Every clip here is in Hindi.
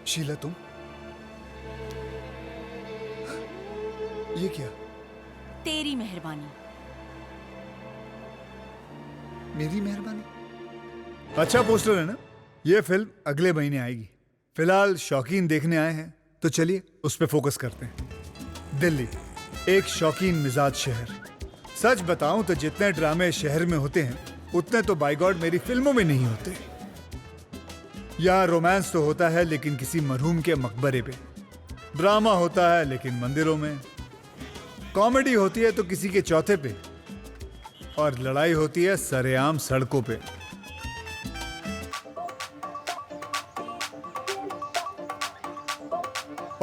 शीला तुम ये क्या? तेरी मेहरबानी। मेरी मेहरबानी? अच्छा पोस्टर है ना? ये फिल्म अगले महीने आएगी। फिलहाल शौकीन देखने आए हैं तो चलिए उस पे फोकस करते हैं। दिल्ली एक शौकीन मिजाज शहर। सच बताऊं तो जितने ड्रामे शहर में होते हैं उतने तो बाय गॉड मेरी फिल्मों में नहीं होते। यहाँ रोमांस तो होता है लेकिन किसी मरहूम के मकबरे पे, ड्रामा होता है लेकिन मंदिरों में, कॉमेडी होती है तो किसी के चौथे पे, और लड़ाई होती है सरेआम सड़कों पे।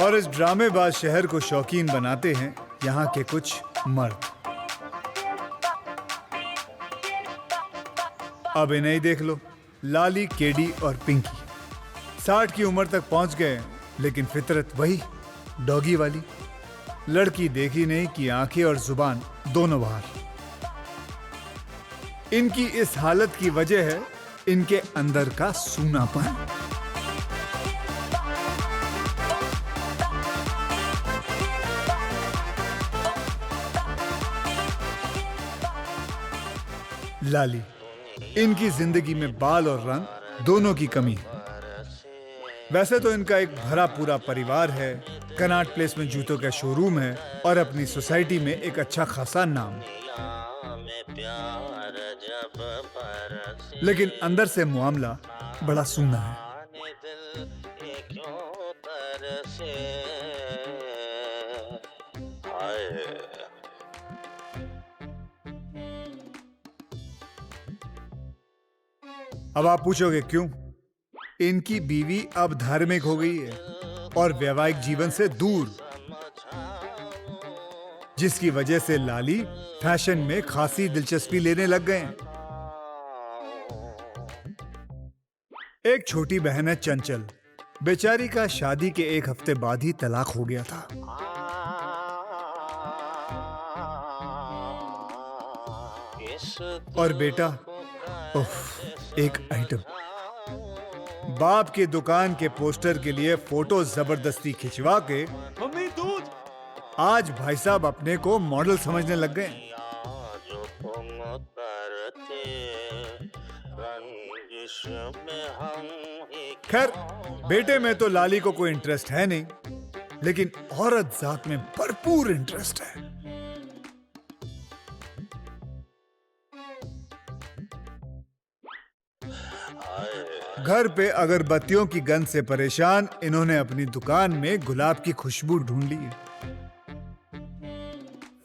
और इस ड्रामेबाज शहर को शौकीन बनाते हैं यहाँ के कुछ मर्द। अब इन्हें ही देख लो, लाली, केडी और पिंकी 60 की उम्र तक पहुंच गए लेकिन फितरत वही डॉगी वाली। लड़की देखी नहीं कि आंखें और जुबान दोनों बाहर। इनकी इस हालत की वजह है इनके अंदर का सूनापन। लाली, इनकी जिंदगी में बाल और रंग दोनों की कमी है। वैसे तो इनका एक भरा पूरा परिवार है, कनॉट प्लेस में जूतों का शोरूम है और अपनी सोसाइटी में एक अच्छा खासा नाम। लेकिन अंदर से मामला बड़ा सूना है। अब आप पूछोगे क्यों? इनकी बीवी अब धार्मिक हो गई है और वैवाहिक जीवन से दूर, जिसकी वजह से लाली फैशन में खासी दिलचस्पी लेने लग गए हैं। एक छोटी बहन है चंचल, बेचारी का शादी के एक हफ्ते बाद ही तलाक हो गया था। और बेटा एक आइटम, बाप की दुकान के पोस्टर के लिए फोटो जबरदस्ती खिंचवा के मम्मी दूध। आज भाई साहब अपने को मॉडल समझने लग गए। खैर बेटे में तो लाली को कोई इंटरेस्ट है नहीं, लेकिन औरत जात में भरपूर इंटरेस्ट है। घर पे अगरबत्तियों की गंध से परेशान इन्होंने अपनी दुकान में गुलाब की खुशबू ढूंढ ली है।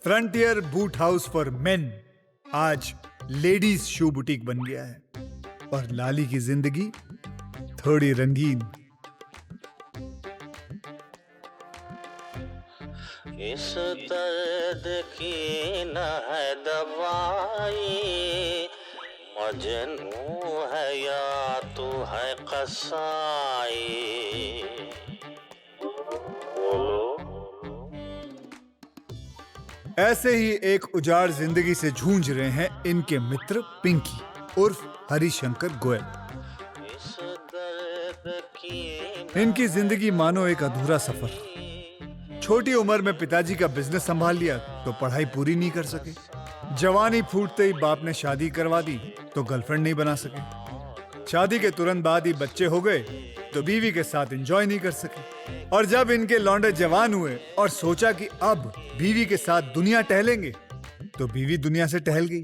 Frontier boot house for main आज लेडीज शू बुटीक बन गया है और लाली की जिंदगी थोड़ी रंगीन। इस दर्द की न है दवाई, मजनू है या तू है कसाई। ऐसे ही एक उजाड़ जिंदगी से जूझ रहे हैं इनके मित्र पिंकी उर्फ हरिशंकर गोयल। इनकी जिंदगी मानो एक अधूरा सफर। छोटी उम्र में पिताजी का बिजनेस संभाल लिया तो पढ़ाई पूरी नहीं कर सके। जवानी फूटते ही बाप ने शादी करवा दी तो गर्लफ्रेंड नहीं बना सके। शादी के तुरंत बाद ही बच्चे हो गए तो बीवी के साथ एंजॉय नहीं कर सके। और जब इनके लौंडे जवान हुए और सोचा कि अब बीवी के साथ दुनिया टहलेंगे तो बीवी दुनिया से टहल गई।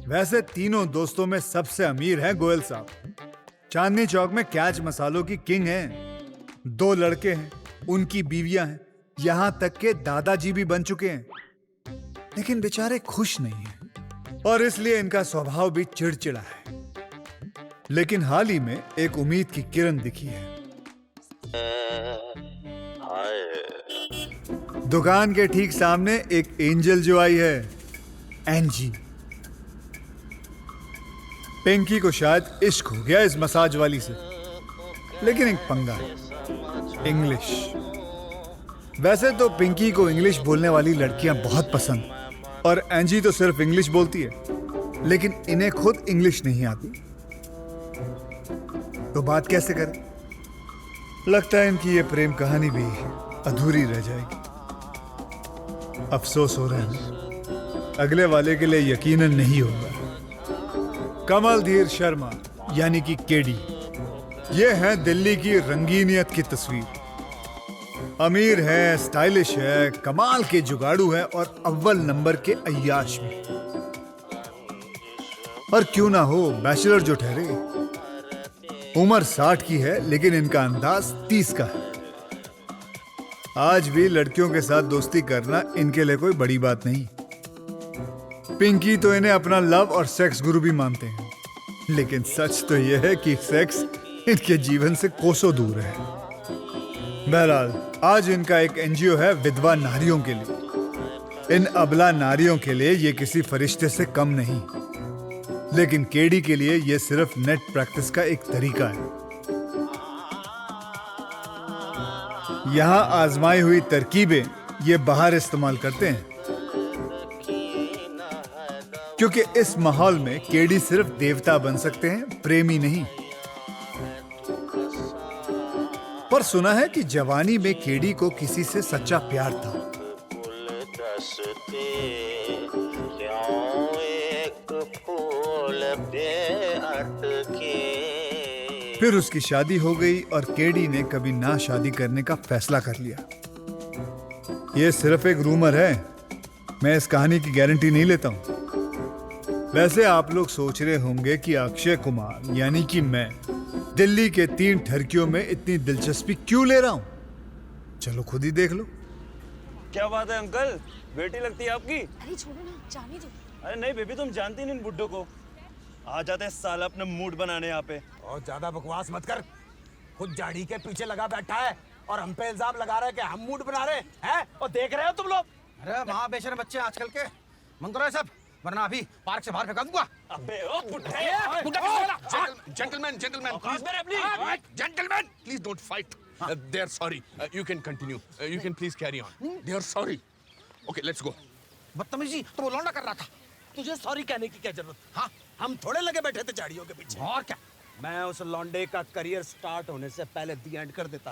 वैसे तीनों दोस्तों में सबसे अमीर हैं गोयल साहब। चांदनी चौक में कैच मसालों की किंग हैं। 2 लड़के हैं, उनकी बीवियां हैं, यहां तक के दादाजी भी बन चुके हैं, लेकिन बेचारे खुश नहीं हैं और इसलिए इनका स्वभाव भी चिड़चिड़ा है। लेकिन हाल ही में एक उम्मीद की किरण दिखी है। दुकान के ठीक सामने एक एंजल जो आई है, एंजी। पिंकी को शायद इश्क हो गया इस मसाज वाली से, लेकिन एक पंगा है, इंग्लिश। वैसे तो पिंकी को इंग्लिश बोलने वाली लड़कियां बहुत पसंद और एंजी तो सिर्फ इंग्लिश बोलती है, लेकिन इन्हें खुद इंग्लिश नहीं आती। तो बात कैसे करें? लगता है इनकी ये प्रेम कहानी भी अधूरी रह जाएगी। अफसोस हो रहा है ना, अगले वाले के लिए यकीनन नहीं होगा। कमलधीर शर्मा यानी कि केडी, ये है दिल्ली की रंगीनियत की तस्वीर। अमीर है, स्टाइलिश है, कमाल के जुगाड़ू है और अव्वल नंबर के अय्याश भी। और क्यों ना हो बैचलर जो ठहरे। उम्र 60 की है लेकिन इनका अंदाज 30 का है। आज भी लड़कियों के साथ दोस्ती करना इनके लिए कोई बड़ी बात नहीं। पिंकी तो इन्हें अपना लव और सेक्स गुरु भी मानते हैं, लेकिन सच तो यह है कि सेक्स इनके जीवन से कोसों दूर है। बहरहाल आज इनका एक एनजीओ है विधवा नारियों के लिए। इन अबला नारियों के लिए ये किसी फरिश्ते से कम नहीं, लेकिन केडी के लिए ये सिर्फ नेट प्रैक्टिस का एक तरीका है। यहां आजमाई हुई तरकीबें ये बाहर इस्तेमाल करते हैं, क्योंकि इस माहौल में केडी सिर्फ देवता बन सकते हैं, प्रेमी नहीं। पर सुना है कि जवानी में केडी को किसी से सच्चा प्यार था। फिर उसकी शादी हो गई और केडी ने कभी ना शादी करने का फैसला कर लिया। यह सिर्फ एक रूमर है, मैं इस कहानी की गारंटी नहीं लेता हूं। वैसे आप लोग सोच रहे होंगे कि अक्षय कुमार यानी कि मैं दिल्ली के 3 ठरकियों में इतनी दिलचस्पी क्यों ले रहा हूं। चलो खुद ही देख लो। क्या बात है अंकल, बेटी लगती है आपकी? अरे छोड़ो ना, जाने दो। अरे नहीं बेबी, तुम जानती नहीं इन बुड्ढों को। आ जाते हैं साला अपना मूड बनाने यहाँ पे। और ज्यादा बकवास मत कर। खुद जाड़ी के पीछे लगा बैठा है और हम पे इल्जाम लगा रहा है कि हम मूड बना रहे हैं। और देख रहे हो तुम लोग। अरे वहाँ बेशरम बच्चे आजकल के, मन करो सब, वरना अभी पार्क से बाहर फेंका दूंगा। अबे ओ बुड्ढे, Gentlemen, please don't fight. They are sorry. You can continue. You can please carry on. They are sorry. Okay, let's go. बदतमीजी तो वो लौंडा कर रहा था। तुझे सॉरी कहने की क्या जरूरत? हाँ, हम थोड़े लगे बैठे थे झाड़ियों के पीछे। और क्या, मैं उस लौंडे का करियर स्टार्ट होने से पहले दी एंड कर देता।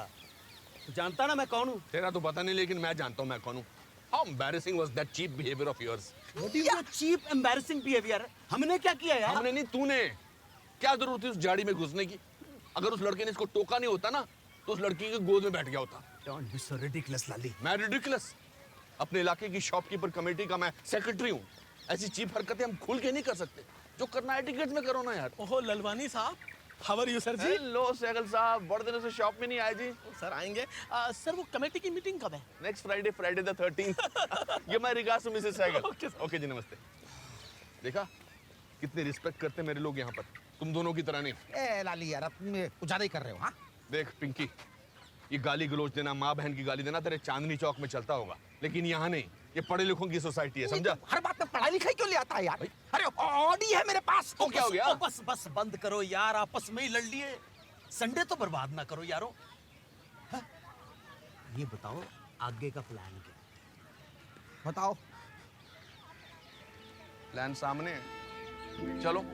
तू जानता ना मैं कौन हूँ? तेरा तो पता नहीं, लेकिन मैं जानता हूँ मैं कौन हूँ. How embarrassing was that cheap behavior of yours? What is your cheap embarrassing behavior? हमने क्या किया यार? हमने नहीं, तूने. क्या जरूरत थी उस झाड़ी में घुसने की? अगर उस लड़के ने इसको टोका नहीं होता ना, तो उस लड़की के गोद में बैठ गया होता. Don't be so ridiculous, लाली. मैं ridiculous? अपने इलाके की शॉपकीपर कमेटी का मैं सेक्रेटरी हूँ. ऐसी चीप हरकतें हम खुल के नहीं कर सकते. जो करना है टिकट में करो ना यार. ओहो ललवानी साहब, how are you sir ji? Hello Sehgal साहब, बड़े दिनों से शॉप में नहीं आए जी. सर आएंगे. सर वो कमेटी की मीटिंग कब है? Next Friday, Friday the 13th. ये my regards to Mrs Sehgal. Okay जी, नमस्ते. देखा कितने रिस्पेक्ट करते हैं मेरे लोग यहाँ पर. तुम दोनों की तरह नहीं. ए लाली यार, तुम कुछ ज्यादा ही कर रहे हो. हाँ देख पिंकी, ये गाली गलोच देना, माँ बहन की गाली देना तेरे चांदनी चौक में चलता होगा, लेकिन यहाँ नहीं. ये पढ़े लिखों की सोसाइटी है, समझा? हर बात में पढ़ाई लिखाई क्यों ले आता है यार? अरे ऑडी है मेरे पास. तो क्या हो गया? बस बस बंद करो यार, आपस में ही लड़ लिए. संडे तो बर्बाद ना करो यारो. हाँ? ये बताओ आगे का प्लान क्या? बताओ. प्लान सामने है, चलो.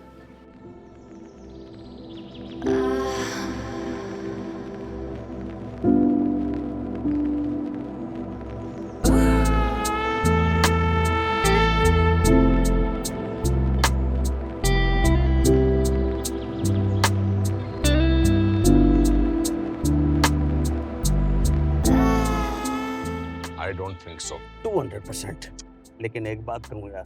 I don't think so. 200%. लेकिन एक बात कहूँ यार,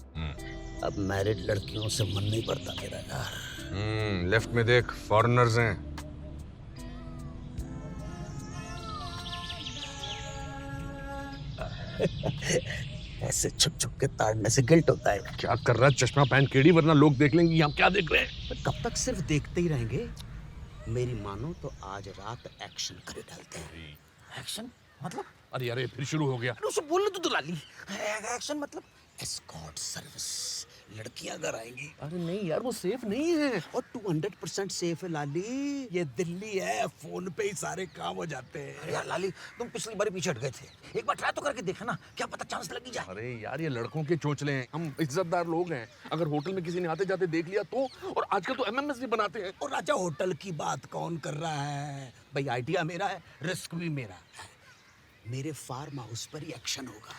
अब मैरिड लड़कियों से मन नहीं पड़ता मेरा यार. लेफ्ट में देख, फॉरेनर्स हैं. ऐसे छुप छुप के ताड़ने से गिल्ट होता है. क्या कर रहा है चश्मा पहन केड़ी, वरना लोग देख लेंगे हम क्या देख रहे हैं. कब तक सिर्फ देखते ही रहेंगे? मेरी मानो तो आज रात एक्शन कर डालते हैं. एक्शन मतलब? अरे यार, फिर शुरू हो गया. अरे उसे बोलने तो लाली. एक्शन मतलब एस्कॉर्ट सर्विस, लड़कियां अगर आएंगी। अरे नहीं यार, वो सेफ नहीं है। और 200% सेफ है लाली, ये दिल्ली है, फोन पे ही सारे काम हो जाते हैं। अरे यार लाली, तुम पिछली बार पीछे हट गए थे, एक बार ट्राई तो करके देखा ना, क्या पता चांस लग ही जाए। अरे यार, ये लड़कों के चोंचले हैं, हम इज्जतदार लोग हैं। अगर होटल में किसी ने आते जाते देख लिया तो, और आजकल तो एमएमएस भी बनाते हैं। और राजा, होटल की बात कौन कर रहा है भाई? आइडिया मेरा है, रिस्क भी मेरा है। मेरे फार्म हाउस पर ही एक्शन होगा।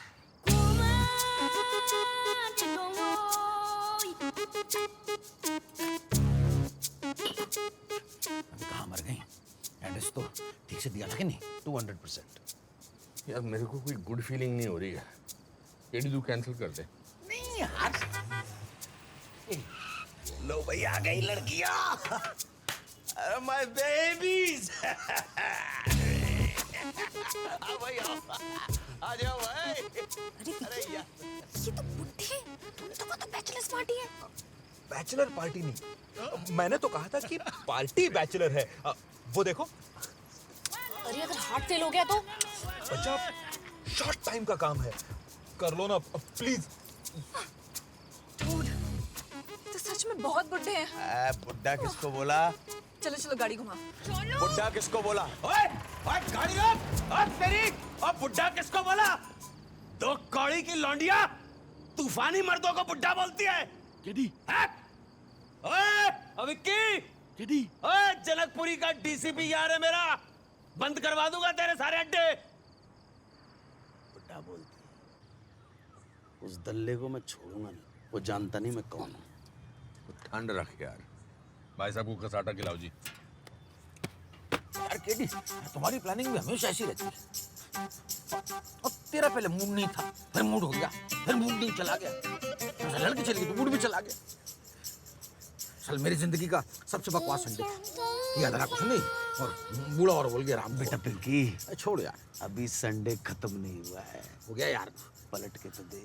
अभी कहाँ मर गई? एड्रेस तो ठीक से दिया था कि नहीं? 200%। यार मेरे को कोई गुड फीलिंग नहीं हो रही है। केडी तू कैंसिल कर दे। नहीं यार, लो भाई आ गई लड़कियां। अरे माय बेबीज। आओ भाई आओ, आ जाओ भाई। अरे यार, ये तो बुढ़े, तुमने तो कहा था बैचलर्स पार्टी है। बैचलर पार्टी नहीं, मैंने तो कहा था कि पार्टी बैचलर है। वो देखो अरे अगर हार्ट फेल हो गया तो? बच्चा, शॉर्ट टाइम का काम है, कर लो ना प्लीज। डूड, तो सच में बहुत बुढ़े हैं। बुड्ढा किसको बोला? चलो चलो गाड़ी घुमा। बुड्ढा किसको बोला? ओए ओए गाड़ी रोक। और तेरी और बुड्ढा किसको बोला? दो कौड़ी की लौंडिया तूफानी मर्दों को बुड्ढा बोलती है। केडी, ओए अविक्की, केडी, ओए जनकपुरी का डीसीपी यार है मेरा, बंद करवा दूंगा तेरे सारे अड्डे। बुड्ढा बोलती है। उस दल्ले को मैं छोड़ूंगा नहीं, वो जानता नहीं मैं कौन हूं। ठंड रख यार। भाई साहब को कसाटा खिलाओ जी। यार केडी, तुम्हारी प्लानिंग भी हमेशा ऐसी रहती है। और तेरा पहले मूड नहीं था, फिर मूड हो गया, फिर मूड नहीं चला गया, फिर लड़की चली गई तो मूड भी चला गया। चल, मेरी जिंदगी का सबसे बकवास संडे याद रहा, कुछ नहीं। और बूढ़ा और बोल गया राम बेटा पिंकी, छोड़ यार, अभी संडे खत्म नहीं हुआ है, हो गया यार। पलट के तो दे।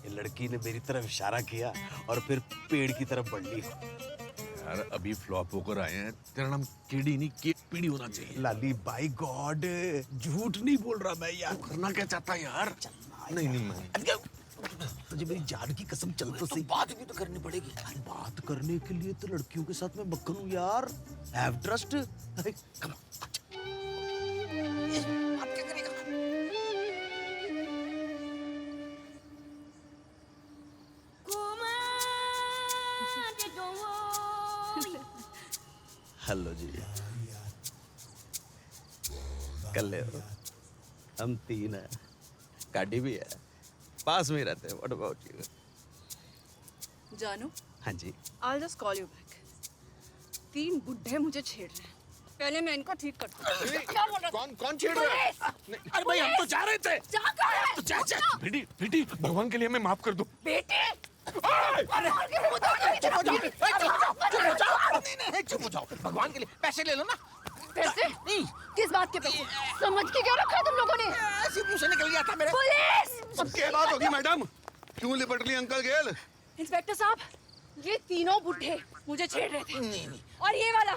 ये लड़की ने मेरी तरफ इशारा किया और फिर पेड़ की तरफ बढ़ ली। यार अभी फ्लॉप होकर आए हैं, तेरा नाम केडी नहीं केपीडी होना चाहिए। लाली बाय गॉड, झूठ नहीं बोल रहा मैं यार। करना क्या चाहता है यार? नहीं नहीं मैं तुझे मेरी जान की कसम, चल तो सही। बात भी तो करनी पड़ेगी। बात करने के लिए तो लड़कियों के साथ मैं मक्खन हूँ यार। Have trust. कम बात क्या करेगा? हेलो जी, कर ले। हम तीन हैं, गाड़ी भी है, पास में ही रहते हैं। What about you? जानू, हाँ जी। I'll just call you back. 3 बुड्ढे मुझे छेड़ रहे हैं, पहले मैं इनको ठीक करता हूँ। क्या बोल रहा था? कौन छेड़ रहा है? अरे भाई, हम तो जा रहे थे। जा कहाँ है? तो जा। बेटी बेटी, भगवान के लिए हमें माफ कर दो। बेटे, चुप हो जाओ, भगवान के लिए पैसे ले लो ना। पैसे? किस बात के पैसे? समझ के क्या रखा है तुम लोगों ने? ऐसे मुंह से निकल गया था मेरे। पुलिस! अब क्या बात होगी मैडम? क्यों लिपट ली अंकल गेल? इंस्पेक्टर साहब, ये तीनों बुड्ढे मुझे छेड़ रहे थे। और ये वाला,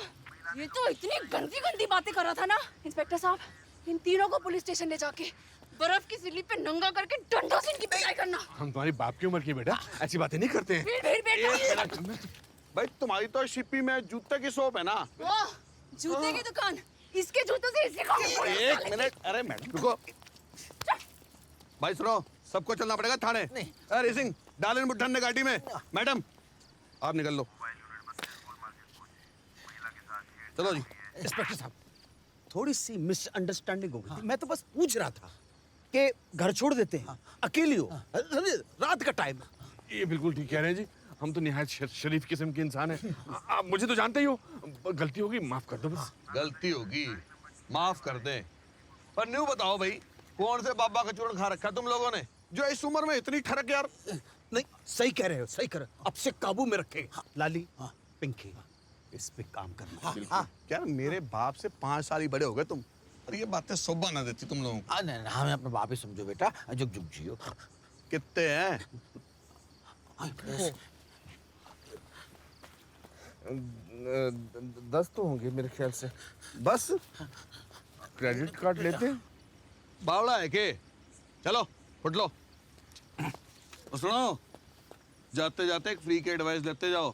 ये तो इतनी गंदी गंदी बातें कर रहा था ना। इंस्पेक्टर साहब, इन तीनों को पुलिस स्टेशन ले जाके बर्फ की सिल्ली पे नंगा करके डंडों से इनकी पिटाई करना। हम तुम्हारी बाप की उम्र की बेटा, ऐसी बातें नहीं करते हैं। भीड़ बेटा। भाई तुम्हारी तो शिप्पी में जूते की शॉप है ना? वाह, जूते की दुकान, इसके जूतों से इसी को। एक मिनट, अरे मैडम रुको। भाई सुनो, सबको चलना पड़ेगा थाने। नहीं। अरे सिंह, डाल इन बुड्ढन ने गाड़ी में। मैडम आप निकल लो, चलो जी। इंस्पेक्टर साहब, थोड़ी सी मिसअंडरस्टैंडिंग हो गई थी। मैं तो बस पूछ रहा था कि घर छोड़ देते हैं, अकेली हो, रात का टाइम। ये बिल्कुल ठीक कह रहे हैं जी, हम तो निहायत शरीफ किस्म के इंसान हैं। आप मुझे तो जानते ही हो, गलती होगी माफ कर दो बस। गलती होगी माफ कर दे, पर न्यू बताओ भाई, कौन से बाबा का चूर्ण खा रखा तुम लोगों ने जो इस उम्र में इतनी ठरक? यार नहीं, सही कह रहे हो, सही कह रहे हो। अब से काबू में रखे। लाली, पिंकी, इस पे काम करना। यार मेरे बाप से 5 साल ही बड़े हो गए तुम, और ये बातें शोभा ना देती तुम लोगों को। नहीं, हमें अपना बाप ही समझो बेटा, जुग जुग जियो। कितने हैं? 10 तो होंगे मेरे ख्याल से। बस क्रेडिट कार्ड लेते हैं? बावड़ा है के? चलो उठ लो। और सुनो, जाते जाते एक फ्री की एडवाइस देते जाओ।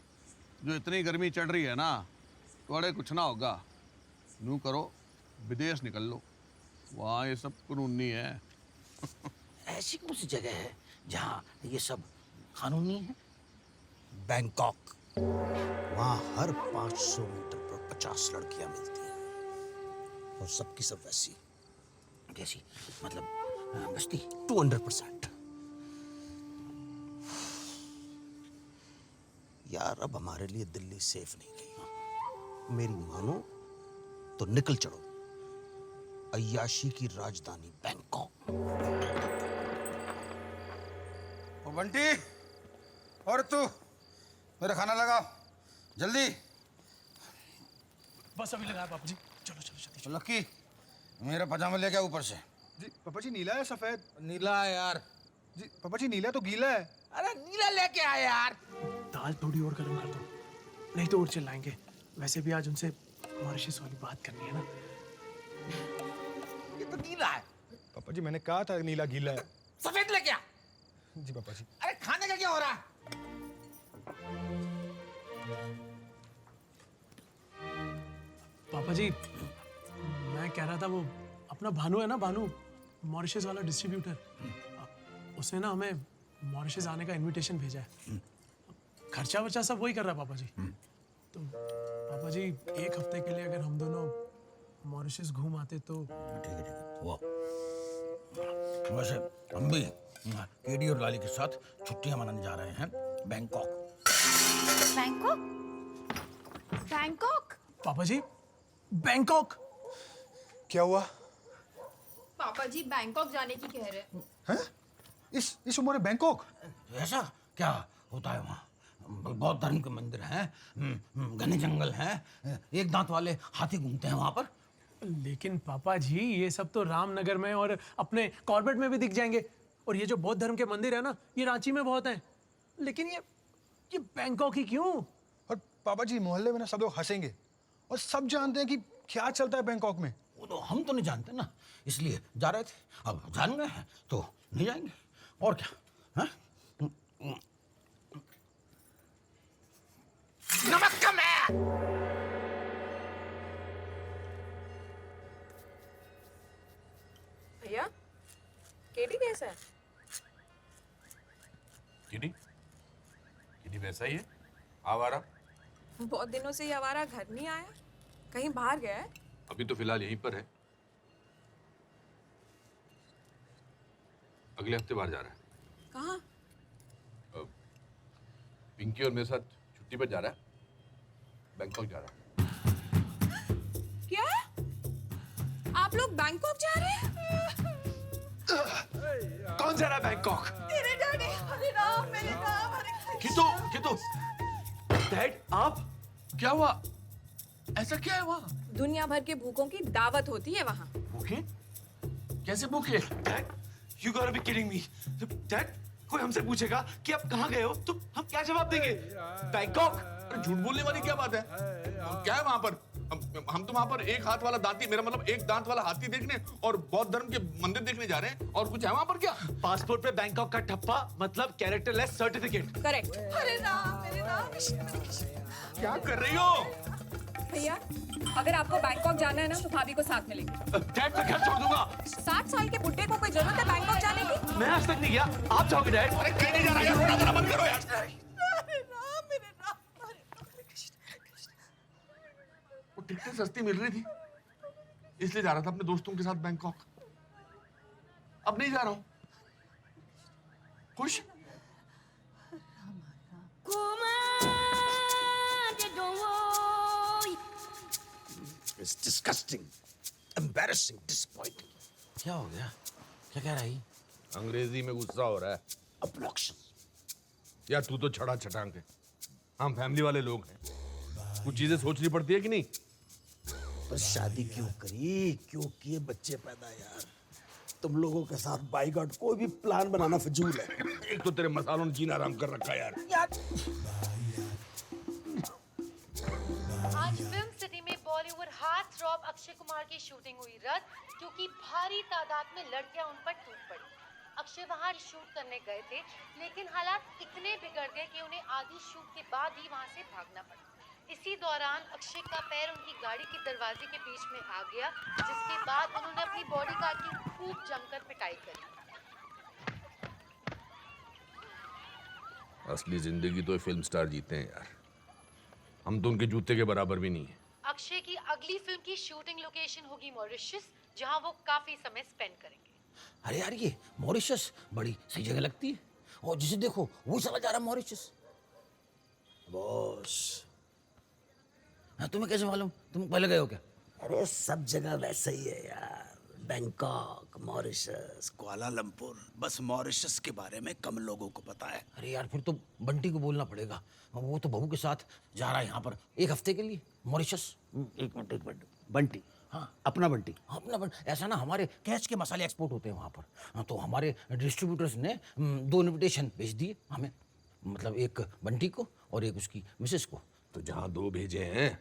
जो इतनी गर्मी चढ़ रही है ना, थोड़े कुछ ना होगा, यूं करो विदेश निकल लो, वहाँ ये सब कानूनी है। ऐसी कौन सी जगह है जहाँ ये सब कानूनी है? बैंकॉक। वहाँ हर 500 मीटर पर 50 लड़कियां मिलती हैं और सबकी सब वैसी कैसी, मतलब बस्ती 200%। यार अब हमारे लिए दिल्ली सेफ नहीं रही। मेरी मानो तो निकल चलो अय्याशी की राजधानी बैंकॉक। ओ बंटी, और तू मेरा खाना लगाओ जल्दी। बस अभी लगा बाबूजी, चलो चलो जल्दी। लक्की, मेरा पजामा लेके आ ऊपर से। जी पापा जी, नीला है सफेद? नीला है यार। जी पापा जी, नीला तो गीला है। अरे नीला लेके आ यार। दाल थोड़ी और गर्म कर दो, नहीं तो और चिल्लाएंगे। वैसे भी आज उनसे मॉरिशस वाली बात करनी है ना। ये तो नीला है। पापा जी, मैंने कहा था नीला गीला है। सफेद लेके आ। जी पापा जी। अरे खाने का क्या हो रहा है? पापा जी, मैं कह रहा था वो अपना भानु है ना, भानु मॉरिशस वाला डिस्ट्रीब्यूटर, उसने ना हमें मॉरिशस आने का इनविटेशन भेजा है। खर्चा वर्चा सब वही कर रहा है पापा जी। तो पापा जी, एक हफ्ते के लिए अगर हम दोनों मॉरिशस घूम आते तो। ठीक है वो वैसे हम भी केडी और लाली के साथ छुट्टियां मनाने जा रहे हैं बैंकॉक। बैंकॉक? बैंकॉक? पापा जी, बैंकॉक? क्या हुआ? पापा जी बैंकॉक जाने की कह रहे हैं। हैं? इस उम्र में बैंकॉक? ऐसा क्या होता है वहाँ? बौद्ध धर्म के मंदिर हैं, घने जंगल हैं, एक दांत वाले हाथी घूमते हैं वहाँ पर। लेकिन पापा जी, ये सब तो रामनगर में और अपने कॉर्बेट में भी दिख जाएंगे। और ये जो बौद्ध धर्म के मंदिर है ना, ये रांची में बहुत हैं। लेकिन ये बैंकॉक ही क्यों? और पापा जी, मोहल्ले में ना सब लोग हंसेंगे और सब जानते हैं कि क्या चलता है बैंकॉक में। वो तो हम तो नहीं जानते ना, इसलिए जा रहे थे। अब जान गए हैं तो नहीं जाएंगे, और क्या। नमक कम है। भैया, केडी कैसा है? किडी वैसा ही है, आवारा। बहुत दिनों से ये आवारा घर नहीं आया, कहीं बाहर गया है? अभी तो फिलहाल यहीं पर है, अगले हफ्ते बाहर जा रहा है। कहाँ? पिंकी और मेरे साथ छुट्टी पर जा रहा है, बैंकॉक जा रहा है। क्या? आप लोग बैंकॉक जा रहे हैं? कौन जा रहा है बैंकॉक? तेरे डैडी। अरे राम, मेरे राम, अरे कितो डैड, आप? क्या हुआ? ऐसा क्या है वहाँ? दुनिया भर के भूखों की दावत होती है वहाँ। भूखे? कैसे भूखे? Dad, you gotta be kidding me. Dad, कोई हमसे पूछेगा कि आप कहाँ गए हो तो हम क्या जवाब देंगे? बैंकॉक? अरे झूठ बोलने वाली क्या बात है? क्या है वहाँ पर? हम तो वहाँ पर एक हाथ वाला दांती, मेरा मतलब एक दांत वाला हाथी देखने और बौद्ध धर्म के मंदिर देखने जा रहे हैं, और कुछ है वहाँ पर क्या? पासपोर्ट पे बैंकॉक का ठप्पा, मतलब कैरेक्टरलेस सर्टिफिकेट। करेक्ट। अरे राम, मेरे राम। क्या कर रही हो? भैया, अगर आपको बैंकॉक जाना है ना तो भाभी को साथ में लेंगे। डैड, मैं घर छोड़ दूंगा। 60 साल के बुड्ढे को कोई जरूरत है बैंकॉक जाने की? मैं आज तक नहीं गया, आप जाओगे डैड? अरे कहीं नहीं जा रहा यार, थोड़ा जरा बंद करो यार। अरे राम, मेरे राम। वो टिकटें सस्ती मिल रही थी, इसलिए जा रहा था अपने दोस्तों के साथ बैंकॉक। अब नहीं जा रहा हूँ। खुश? It's disgusting, embarrassing, disappointing. क्या हो गया? क्या कह रही? अंग्रेजी में गुस्सा हो रहा है। Obnoxious. यार तू तो छड़ा छटांग है, हम फैमिली वाले लोग हैं, कुछ चीजें सोचनी पड़ती है कि नहीं? पर शादी क्यों करी? क्यों किए बच्चे पैदा यार? तुम लोगों के साथ बाई गॉड कोई भी प्लान बनाना फजूल है। एक तो तेरे मसालों ने जीना आराम कर रखा है यार। आज फिल्म सिटी में बॉलीवुड हार्ट थ्रॉब अक्षय कुमार की शूटिंग हुई रद्द क्योंकि भारी तादाद में लड़कियां उन पर टूट पड़ी। अक्षय वहां शूट करने गए थे, लेकिन हालात इतने बिगड़ गए कि उन्हें आधी शूट के बाद ही वहां से भागना पड़ा। इसी दौरान अक्षय का पैर उनकी गाड़ी के दरवाजे के बीच में आ गया, जिसके बाद उन्होंने अपनी बॉडीगार्ड की खूब जमकर पिटाई करी। असली जिंदगी तो फिल्म स्टार जीते हैं यार, हम तो उनके जूते के बराबर भी नहीं है। अक्षय की अगली फिल्म की शूटिंग लोकेशन होगी मॉरिशस, जहां वो काफी समय स्पेंड करेंगे। अरे यार, ये मॉरिशस बड़ी सही जगह लगती है, और जिसे देखो वो चला जा रहा है मॉरिशस। बॉस, हाँ, तुम्हें कैसे मालूम? तुम पहले गए हो क्या? अरे सब जगह वैसा ही है यार, बैंकॉक, मॉरिशस, कुआलालंपुर, बस मॉरिशस के बारे में कम लोगों को पता है। अरे यार, फिर तो बंटी को बोलना पड़ेगा, वो तो बहू के साथ जा रहा है यहाँ पर 1 हफ्ते के लिए मॉरिशस। एक मिनट, बंटी? हाँ, अपना बंटी? अपना बंटी? ऐसा ना, हमारे कैच के मसाले एक्सपोर्ट होते हैं वहाँ पर, हाँ, तो हमारे डिस्ट्रीब्यूटर्स ने 2 इन्विटेशन भेज दिए हमें, मतलब एक बंटी को और एक उसकी मिसेस को। तो जहाँ 2 भेजे हैं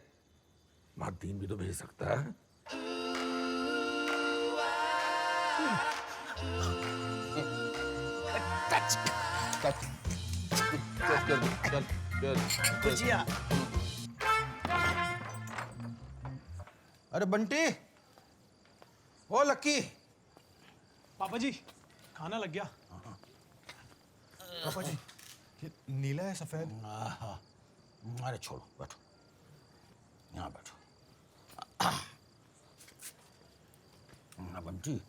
वहाँ 3 भी तो भेज सकता है। गुजिया। अरे बंटी, ओ लक्की। पापा जी, खाना लग गया। पापा जी, ये नीला है सफेद? हाँ, अरे छोड़ो, बैठो, यहाँ बैठो। बंटी,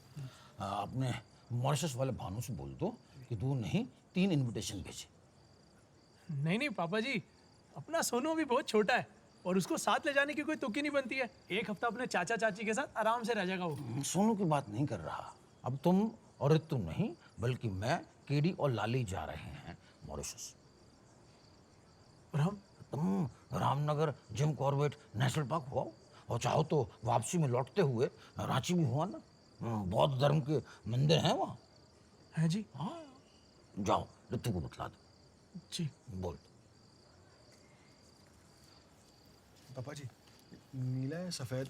आपने मॉरिशस वाले भानु से बोल दो कि 2 नहीं 3 इनविटेशन भेजे। नहीं पापा जी, अपना सोनू भी बहुत छोटा है और उसको साथ ले जाने की कोई तुक ही नहीं बनती है। 1 हफ्ता अपने चाचा चाची के साथ आराम से रह जाएगा वो। सोनू की बात नहीं कर रहा, अब तुम और तुम नहीं, बल्कि मैं, केडी और लाली जा रहे हैं मॉरिशस। और हम? तुम Ramnagar Jim Corbett national park हुआ, और चाहो तो वापसी में लौटते हुए रांची भी हुआ ना, बौद्ध धर्म के मंदिर हैं वहाँ। है जी? हाँ, जाओ, ऋतु को बतला दो। जी। बोल। पापा जी, नीला है सफेद?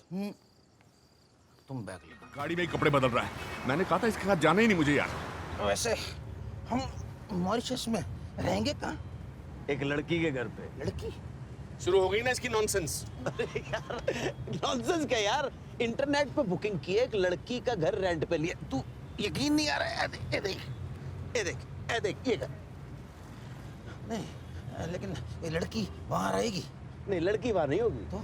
तुम बैग ले। गाड़ी में कपड़े बदल रहा है, मैंने कहा था इसके साथ जाना ही नहीं मुझे यार। वैसे हम मॉरिशस में रहेंगे कहाँ? एक लड़की के घर पे। लड़की? शुरू हो गई ना इसकी नॉनसेंस। यार नॉनसेंस क्या यार, इंटरनेट पे बुकिंग की एक लड़की का घर रेंट पे लिया। तू यकीन नहीं आ रहा है? ये देख ये घर। नहीं, लेकिन ये लड़की वहाँ रहेगी? नहीं, लड़की वहां नहीं होगी। तो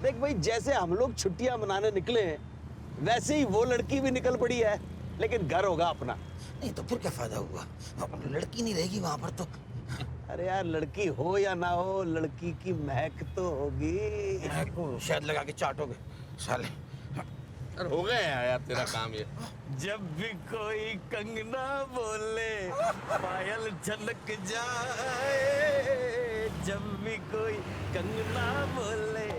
देख भाई, जैसे हम लोग छुट्टियां मनाने निकले हैं, वैसे ही वो लड़की भी निकल पड़ी है, लेकिन घर होगा अपना। नहीं तो फिर क्या फायदा हुआ? लड़की नहीं रहेगी वहां पर तो। अरे यार, लड़की हो या ना हो, लड़की की महक तो होगी। महक को शायद लगा के चाटोगे साले। अरे हो गया यार तेरा काम ये। जब भी कोई कंगना बोले, पायल झलक जाए, जब भी कोई कंगना बोले।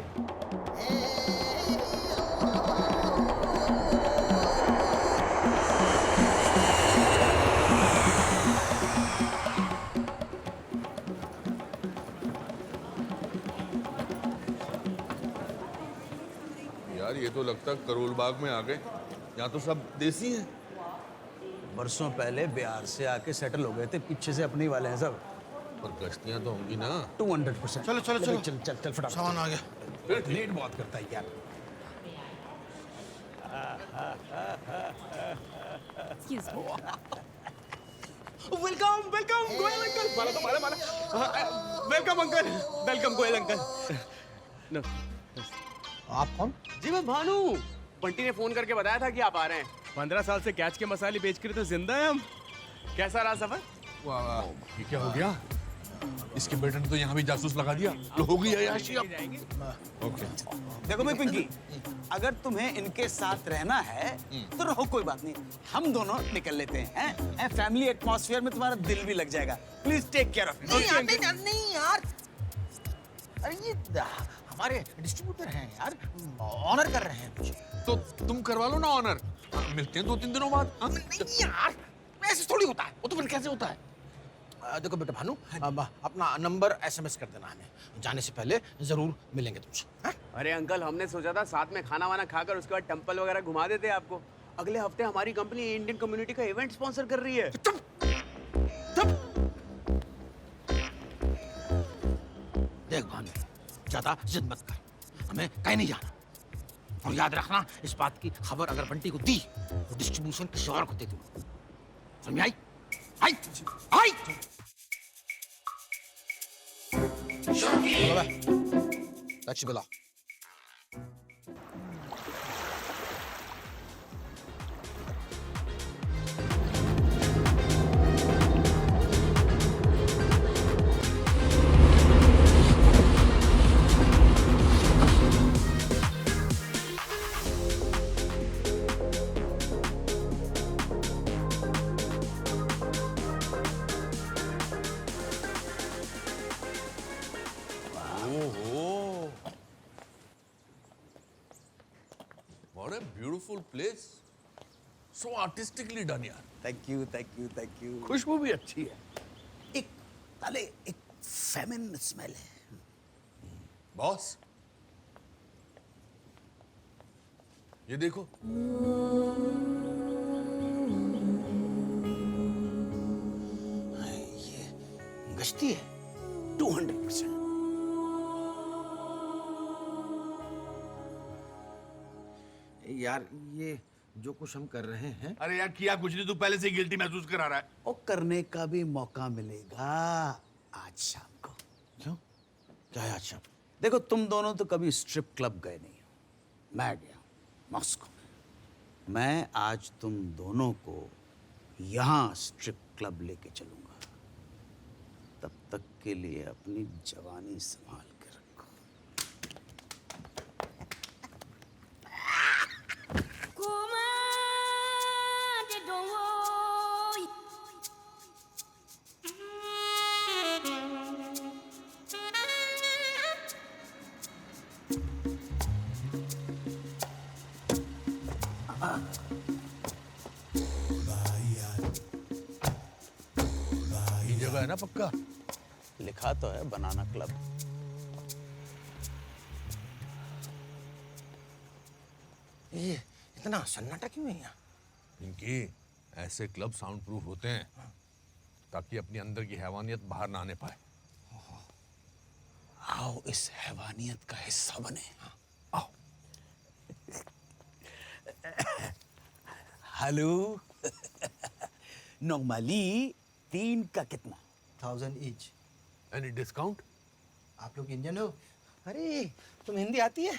यार ये तो लगता है करोल बाग में आ गए, यहाँ तो सब देसी हैं। बरसों पहले बिहार से आके सेटल हो गए थे, पीछे से अपने वाले हैं सब। पर गश्तियाँ तो होंगी ना। 200%। चलो चलो चलो, चल चल चल फटाफट। सामान आ गया। लेट बहुत करता है यार। Welcome welcome Goyal uncle. मारा तो मारा। Welcome uncle, welcome Goyal uncle. आप कौन? जी मैं भानु। बंटी ने फोन करके बताया था कि आप आ रहे हैं। 15 साल से कैच के मसाले बेच कर तो जिंदा है हम। कैसा रहा सफर? वाह, ये क्या हो गया? इसके बेटे ने तो यहाँ भी जासूस लगा दिया। तो हो गई अय्याशी अब। ओके। देखो भाई पिंकी, अगर तुम्हें इनके साथ रहना है तो रहो, कोई बात नहीं। हम दोनों निकल लेते हैं। फैमिली एटमॉस्फेयर में तुम्हारा दिल भी लग जाएगा। Please take care of it. नहीं यार, अरे ये हमारे डिस्ट्रीब्यूटर हैं यार, ऑनर कर रहे हैं मुझे। तो तुम करवा लो ना ऑनर, मिलते हैं 2-3 दिनों बाद। नहीं यार, ऐसे थोड़ी होता है। वो तो फिर कैसे होता है? देखो बेटा भानु, अपना नंबर SMS कर देना हमें, जाने से पहले जरूर मिलेंगे तुमसे। अरे अंकल, हमने सोचा था साथ में खाना वाना खाकर उसके बाद टेंपल वगैरह घुमा देते आपको। अगले हफ्ते हमारी कंपनी इंडियन कम्युनिटी का इवेंट स्पॉन्सर कर रही है। देख भानु, ज्यादा जिद मत कर, हमें कहीं नहीं जाना। और याद रखना, इस बात की खबर अगर बंटी को दी तो डिस्ट्रीब्यूशन किसी और को दे दूंगा। समझ आई? आई आई Let's go. What a beautiful place. So artistically done यार. Thank you, thank you, thank you. खुशबू भी अच्छी है. एक ताले एक फेमिन स्मेल है। बॉस, ये देखो. ये गश्ती है 200%। यार ये जो कुछ हम कर रहे हैं, अरे यार किया कुछ नहीं, तू पहले से गिल्टी महसूस करा रहा है. और करने का भी मौका मिलेगा आज शाम को। क्यों? क्या है आज शाम? देखो, तुम दोनों तो कभी स्ट्रिप क्लब गए नहीं हो। मैं गया मॉस्को में। मैं आज तुम दोनों को यहाँ स्ट्रिप क्लब लेके चलूंगा। तब तक के लिए अपनी जवानी संभाल के रखो। ये जगह है ना पक्का? लिखा तो है बनाना क्लब। ये इतना सन्नाटा क्यों है यहाँ? इनकी ऐसे क्लब साउंड प्रूफ होते हैं ताकि अपनी अंदर की हैवानियत बाहर ना आने पाए. आओ इस हैवानियत का हिस्सा बने। आओ। हेलो। नॉर्मली 3 का कितना? 1000 ईच। Any discount? आप लोग इंडियन हो? अरे तुम हिंदी आती है?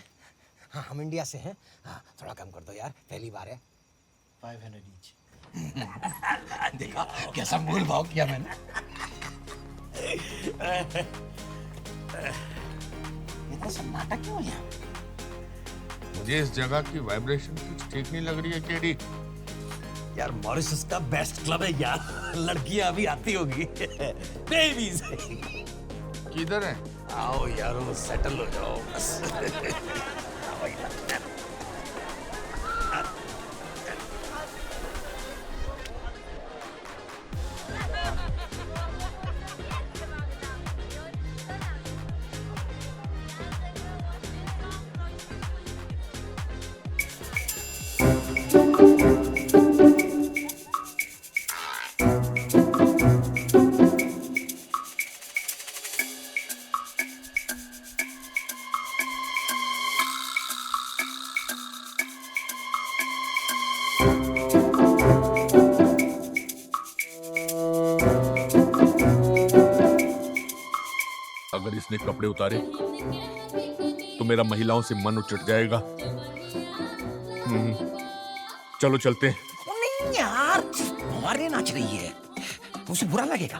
हाँ, हम इंडिया से हैं. हाँ, थोड़ा कम कर दो यार, पहली बार है. 500 ईच। देखा कैसा मोल भाव किया मैंने. इतना सन्नाटा क्यों है? मुझे इस जगह की वाइब्रेशन कुछ ठीक नहीं लग रही है केडी. यार मॉरिशस का बेस्ट क्लब है यार. लड़कियां अभी आती होगी. बेबीज. किधर है? आओ यार, सेटल हो जाओ बस. आओ यार. अगर इसने कपड़े उतारे तो मेरा महिलाओं से मन उचट जाएगा. चलो चलते हैं. नहीं यार, हमारे नाच रही है, उसे बुरा लगेगा.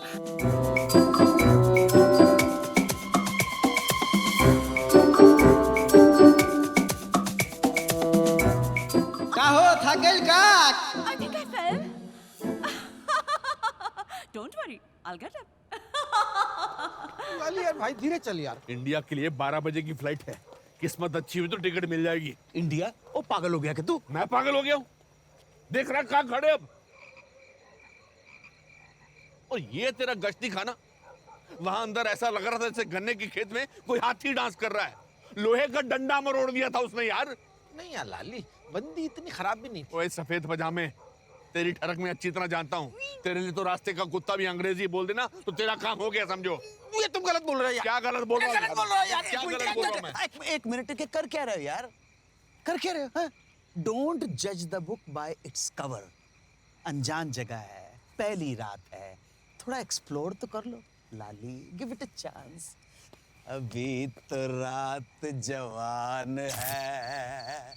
का हो थकेल का? I think I fell. Don't worry, I'll get up. चल यार भाई, धीरे चल यार. इंडिया के लिए 12 बजे की फ्लाइट है. किस्मत अच्छी हुई तो टिकट मिल जाएगी. इंडिया? ओ पागल हो गया कि तू? मैं पागल हो गया हूँ? देख रहा कहाँ खड़े अब. और ये तेरा गश्ती खाना. वहां अंदर ऐसा लग रहा था जैसे गन्ने के खेत में कोई हाथी डांस कर रहा है. लोहे का डंडा मरोड़ दिया था उसने यार। नहीं यार लाली, बंदी इतनी खराब भी नहीं थी। ओए सफेद पजामे, तेरी ठरक में अच्छी तरह जानता हूँ। तेरे लिए तो रास्ते का कुत्ता भी अंग्रेजी बोल देना तो तेरा काम हो गया समझो। ये तुम गलत बोल रहे हो यार। क्या गलत बोल रहा हूँ? गलत बोल रहे हो यार। क्या गलत बोल रहा हूँ मैं? एक मिनट के कर क्या रहे हो यार? कर क्या रहे हो? डोंट जज the book by its cover. अनजान जगह है, पहली रात है, थोड़ा एक्सप्लोर तो कर लो लाली, गिव इट अ चांस। अभी तो रात जवान है।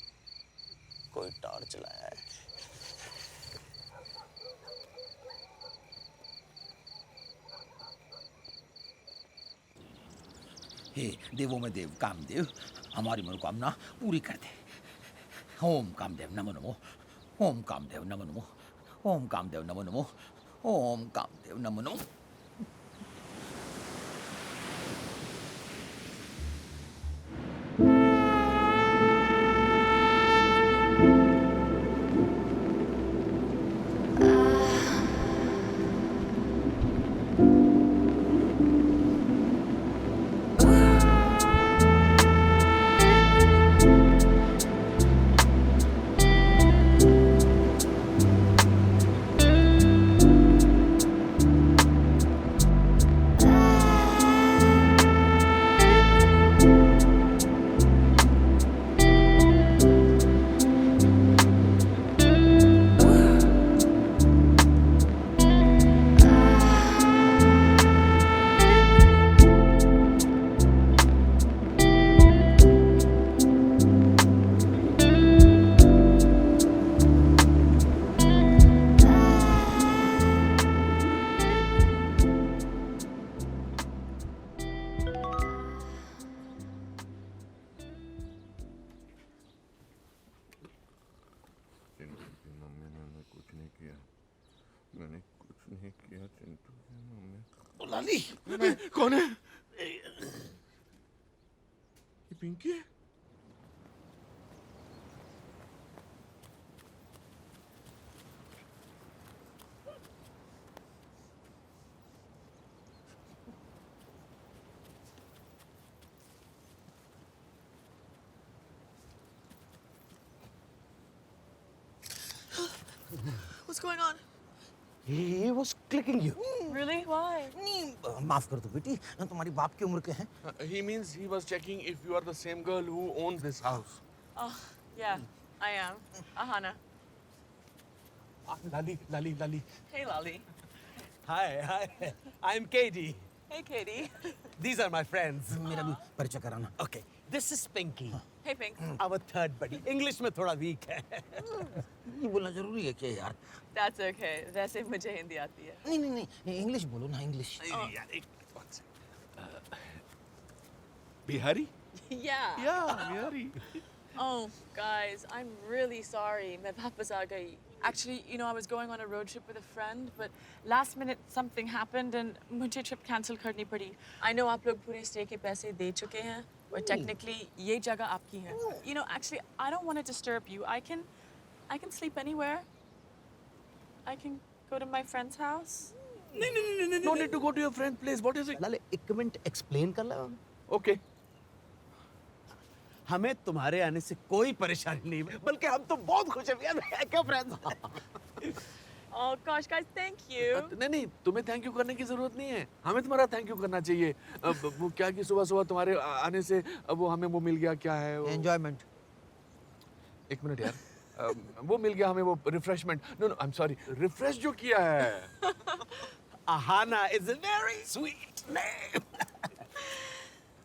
कोई टॉर्च लाया है? हे देवों में देव कामदेव, हमारी मनोकामना पूरी कर दे। ओम कामदेव नमो नमो, ओम कामदेव नमो नमो, ओम कामदेव नमो नमो, ओम कामदेव नमो नमो। मैंने कुछ नहीं किया चिंटू की मम्मी। लाली कौन है? ये पिंकी है? What's going on? He was clicking you. Really? Why? माफ कर दो बेटी, तुम्हारी बाप की उम्र के हैं। He means he was checking if you are the same girl who owns this house. Oh, yeah, I am. Ahana. Lali, Lali, Lali. Hey, Lolly. Hi. I'm Katie. Hey, Katie. These are my friends. मेरा भी परिचय कराना। Okay, this is Pinky. Hey, Pink. Our third buddy. English में थोड़ा weak है। ये बोलना जरूरी है क्या यार? That's okay. वैसे मुझे हिंदी आती है. नहीं, इंग्लिश बोलो ना, इंग्लिश। यार एक Bihari? Yeah. Yeah, Bihari. Oh, guys, I'm really sorry. मैं वापस आ गई. Actually, you know, I was going on a road trip with a friend, but last minute something happened and मुझे trip cancel करनी पड़ी. I know आप लोग पूरे stay के पैसे दे चुके हैं, but technically ये जगह आपकी है. You know, actually, I don't want to disturb you. I can sleep anywhere. I can go to my friend's house. No need to go to your friend's place. What is it? लाले एक मिनट एक्सप्लेन कर लो। Okay. हमें तुम्हारे आने से कोई परेशानी नहीं है, बल्कि हम तो बहुत खुश हैं यार, क्या friends. Oh gosh, guys, thank you. नहीं, तुम्हें थैंक यू करने की जरूरत नहीं है। हमें तुम्हारा थैंक यू करना चाहिए। वो क्या कि सुबह तुम्हारे आने से वो हमें वो मिल गया, क्या है वो? एंजॉयमेंट। एक मिनट यार, वो मिल गया हमें वो refreshment. No, I am sorry, refresh जो किया है। Aahana is a very sweet name.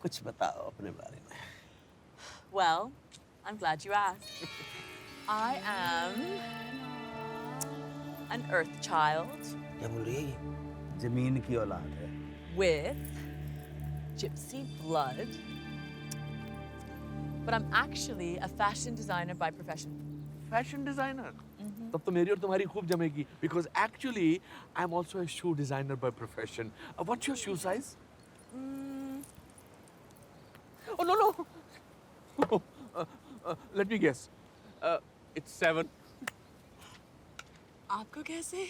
कुछ बताओ अपने बारे में। Well, I'm glad you asked. I am an earth child क्या बोल रही है ये? जमीन की औलाद है। with gypsy blood, but I'm actually a fashion designer by profession. Fashion designer? तब तो मेरी और तुम्हारी खूब जमेगी। Because actually, I'm also a shoe designer by profession. What's your shoe size? Oh no. Let me guess. It's 7. आपको कैसे?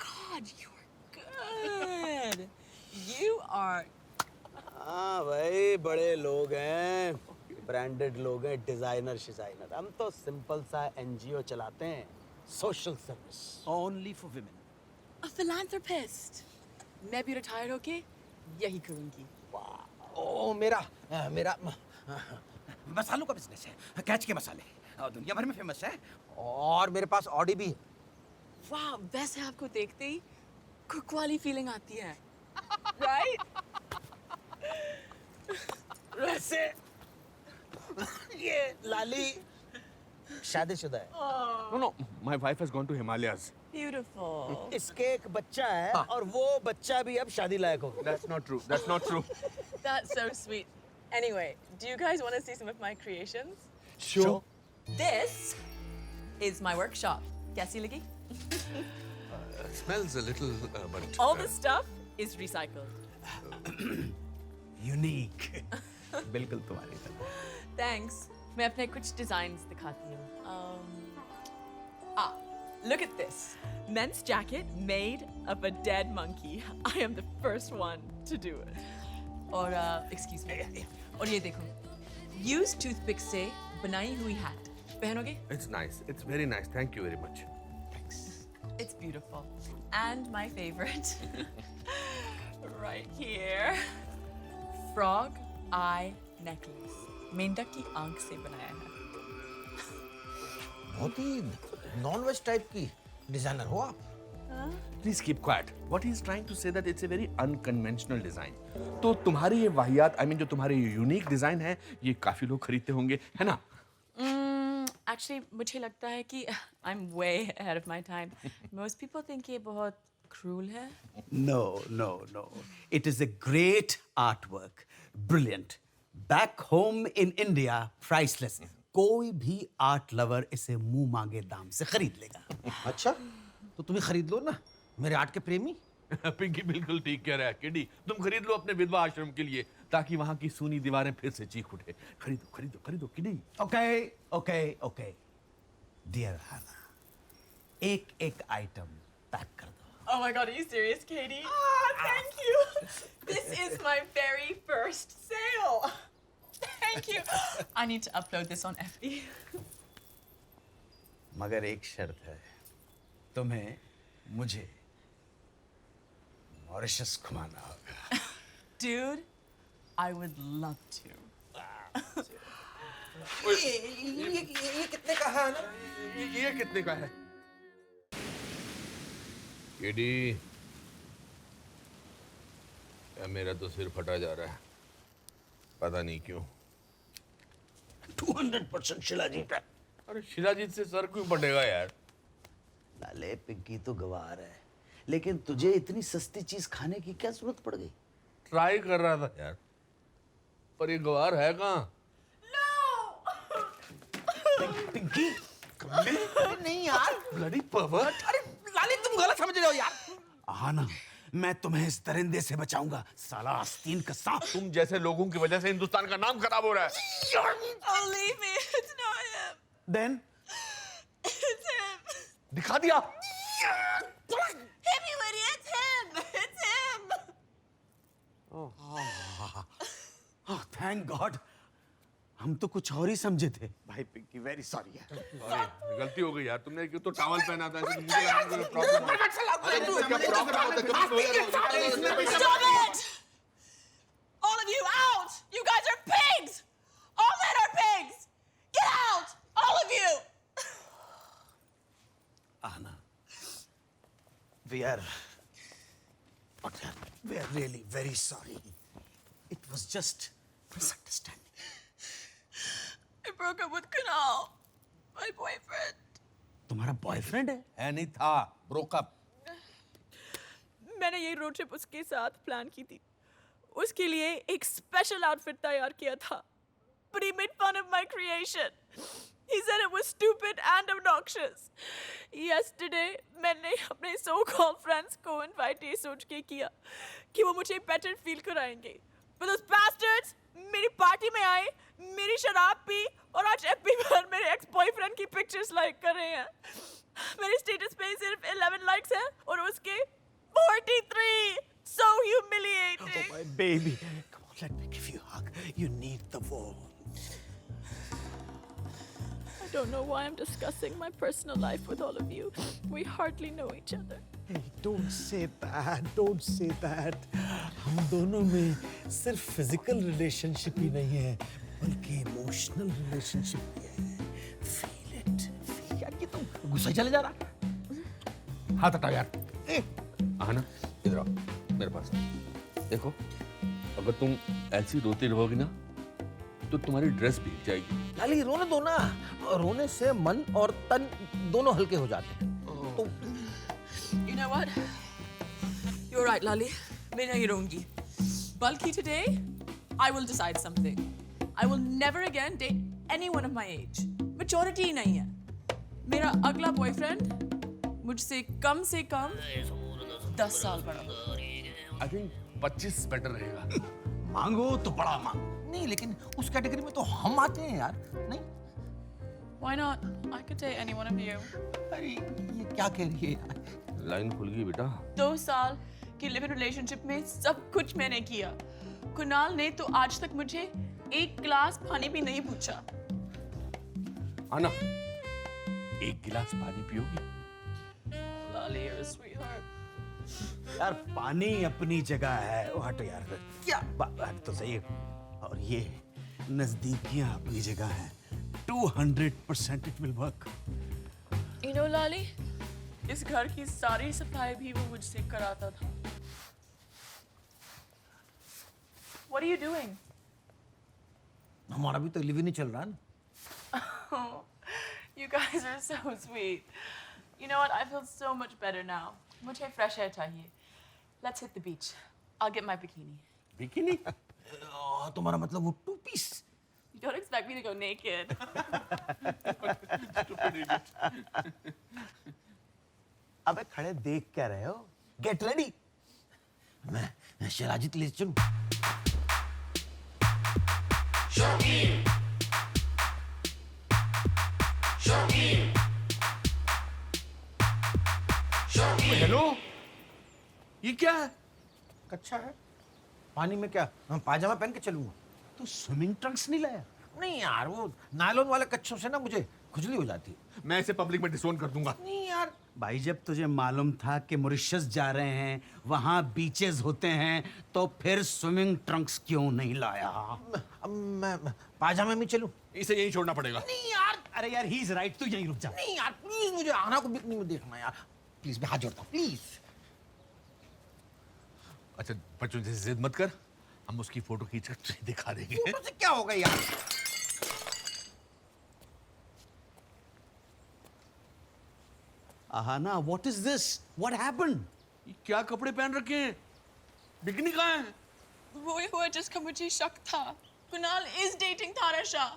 God, you're good. You are. हाँ भाई, बड़े लोग हैं, ब्रांडेड लोग हैं, डिजाइनर शिजाइनर। हम तो सिंपल सा एनजीओ चलाते हैं, social service only for women. A philanthropist. मैं भी रिटायर होके यही करूंगी। ओ मेरा मसालों का बिजनेस है, कैच के मसाले दुनिया भर में फेमस है, और मेरे पास ऑडी भी है। वाह, वैसे आपको देखते ही कुक वाली फीलिंग आती है, राइट? वैसे ये लाली शादीशुदा है। No, no, my wife has gone to Himalayas. Beautiful. इसके एक बच्चा है और वो बच्चा भी अब शादी लायक हो गया। That's not true. That's not true. That's so sweet. Anyway, do you guys want to see some of my creations? Sure. This is my workshop. कैसी लगी? Smells a little, but. All the stuff is recycled. Unique. बिल्कुल तुम्हारी तरह। Thanks. मैं अपने कुछ designs दिखाती हूँ. Look at this. Men's jacket made of a dead monkey. I am the first one to do it. और excuse me. और ये देखो. Use toothpick से बनाई हुई hat. पहनोगे? It's nice. It's very nice. Thank you very much. It's beautiful. And my favorite. Right here. Frog eye necklace. मेंढक की आंख से बनाया है. बहुत ही नॉन वेज टाइप की डिजाइनर हो आप। Please keep quiet. What he's trying to say that it's a very unconventional design. तो तुम्हारी ये वाहियात, I mean जो तुम्हारी ये यूनिक डिजाइन है, ये काफी लोग खरीदते होंगे, है ना? Actually, मुझे लगता है कि I'm way ahead of my time. Most people think ये बहुत cruel है. No, no, no. It is a great artwork. Brilliant. Back home in India, priceless. कोई भी आर्ट लवर इसे मुंह मांगे दाम से खरीद लेगा। अच्छा, तो तुम्हें खरीद लो ना, मेरे आर्ट के प्रेमी। पिंकी बिल्कुल ठीक कह रहा है किडी। तुम खरीद लो अपने विधवा आश्रम के लिए, ताकि वहां की सूनी दीवारें फिर से चीख उठे। खरीदो खरीदो खरीदो किडी। ओके। डियर हाना, एक एक आइटम पैक कर दो। Oh my God, are you serious, Katie? Thank you. This is my very first sale. Thank you. I need to upload this on FB. मगर एक शर्त है, तुम्हें मुझे मॉरिशस घुमाना होगा। Dude, I would love to. ये कितने का है ना? ये कितने का है? किडी, मेरा तो सिर फटा जा रहा है, पता नहीं क्यों। 200% शिलाजीत है। अरे शिलाजीत से सर क्यों फटेगा यार? लाले पिंकी तो गवार है, लेकिन तुझे इतनी सस्ती चीज खाने की क्या जरूरत पड़ गई? ट्राई कर रहा था यार, पर ये गवार है कहाँ? पिंकी, नहीं यार, ब्लडी परवर्ट। अरे लाली तुम गलत समझ रहे हो यार। आना, मैं तुम्हें इस दरिंदे से बचाऊंगा, साला आस्तीन का सांप। तुम जैसे लोगों की वजह से हिंदुस्तान का नाम खराब हो रहा है। Oh, leave me. It's not him. Then? It's him. दिखा दिया। Him, you idiot. It's him. It's him. Oh, thank God. हम तो कुछ और ही समझे थे। भाई पिंकी, वेरी सॉरी यार। अरे गलती हो गई यार, तुमने एक तो टॉवल पहना था, ऐसे मुझे लगा कोई प्रॉब्लम है। अरे तो क्या प्रॉब्लम होता है? Stop it! All of you out! You guys are pigs! All men are pigs! Get out! All of you! Anna, we are really very sorry. It was just misunderstanding. I broke up with Kunal, my boyfriend. तुम्हारा बॉयफ्रेंड है? है नहीं था, ब्रोकअप। मैंने ये रोड ट्रिप उसके साथ प्लान की थी। उसके लिए एक स्पेशल आउटफिट तैयार किया था। But he made fun of my creation. He said it was stupid and obnoxious. Yesterday, मैंने अपने so-called friends को invite ये सोच के किया कि वो मुझे better feel कराएंगे। But those bastards मेरी पार्टी में आए, मेरी शराब पी और आज FB पर मेरे एक्स बॉयफ्रेंड की पिक्चर्स लाइक कर रहे हैं। मेरे स्टेटस पे सिर्फ 11 लाइक्स हैं और उसके 43। So humiliating. Oh my baby, come on, let me give you a hug. You need the phone. I don't know why I'm discussing my personal life with all of you. We hardly know each other. Hey, don't say that. Don't say that. हम दोनों में सिर्फ फिजिकल रिलेशनशिप ही नहीं है, बल्कि इमोशनल रिलेशनशिप भी है. Feel it. यार ये तुम गुस्सा ही चले जा रहा. हाथ हटाओ यार. आना इधर आओ मेरे पास. देखो अगर तुम ऐसी रोती रहोगी ना तो तुम्हारी ड्रेस भीग जाएगी. लाली रोने दो ना. रोने से मन और तन दोनों हल्के हो जाते हैं. तो You know what? You're right, Lali. मैं नहीं रहूंगी. Balki today, I will decide something. I will never again date anyone of my age. Maturity ही नहीं है. मेरा अगला बॉयफ्रेंड मुझसे कम 10 साल बड़ा होगा. आई थिंक 25 बेटर रहेगा. मांगो तो बड़ा मांग. नहीं लेकिन उस कैटेगरी में तो हम आते हैं यार. नहीं. Why not? I could date any one of you. अरे ये क्या कह रही है यार? लाइन खुल गई बेटा. 2 साल की लिव इन रिलेशनशिप में सब कुछ मैंने किया. कुणाल ने तो आज तक मुझे एक गिलास पानी भी नहीं पूछा. आना एक गिलास पानी पियोगी? Lali, you're a sweetheart. यार पानी अपनी जगह है. ओ हटो यार. क्या बात तो सही है. और ये नजदीकियां अपनी जगह हैं. 200% it will work. You know, Lali, इस घर की सारी सफाई भी वो मुझसे कराता था. What are you doing? हमारा भी तो लिव इन ही चल रहा है ना. Oh, you guys are so sweet. You know what? I feel so much better now. मुझे fresh air चाहिए. Let's hit the beach. I'll get my bikini. Bikini? तुम्हारा मतलब वो 2 piece. You don't expect me to go naked. अबे खड़े देख क्या रहे हो? Get ready. मैं शिलाजीत ले चलूं. हेलो ये क्या है? कच्चा है. पानी में क्या पायजामा पहन के चलूंगा. तू स्विमिंग ट्रंक्स नहीं लाया? नहीं यार वो नायलॉन वाले कच्छों से ना मुझे खुजली हो जाती है. मैं इसे पब्लिक में डिसोन कर दूंगा. नहीं यार. भाई जब तुझे मालूम था कि मॉरिशस जा रहे हैं, वहां बीचेस होते हैं, तो फिर स्विमिंग ट्रंक्स क्यों नहीं लाया? मैं पायजामे में चलूं? इसे यहीं छोड़ना पड़ेगा. नहीं यार. अरे यार ही इज राइट. तू यहीं रुक जा. नहीं यार प्लीज मुझे आना को बिकनी में देखना यार. प्लीज मैं हाथ जोड़ता हूँ प्लीज. अच्छा बच्चों जैसे जिद मत कर. हम उसकी फोटो खींच कर तुझे दिखा देंगे. फोटो से क्या होगा यार? Ahana, what is this? What happened? ये क्या कपड़े पहन रखे हैं? बिकनी कहाँ है? रोए हुए जिसका मुझे शक था. Kunal is dating Tara Shah.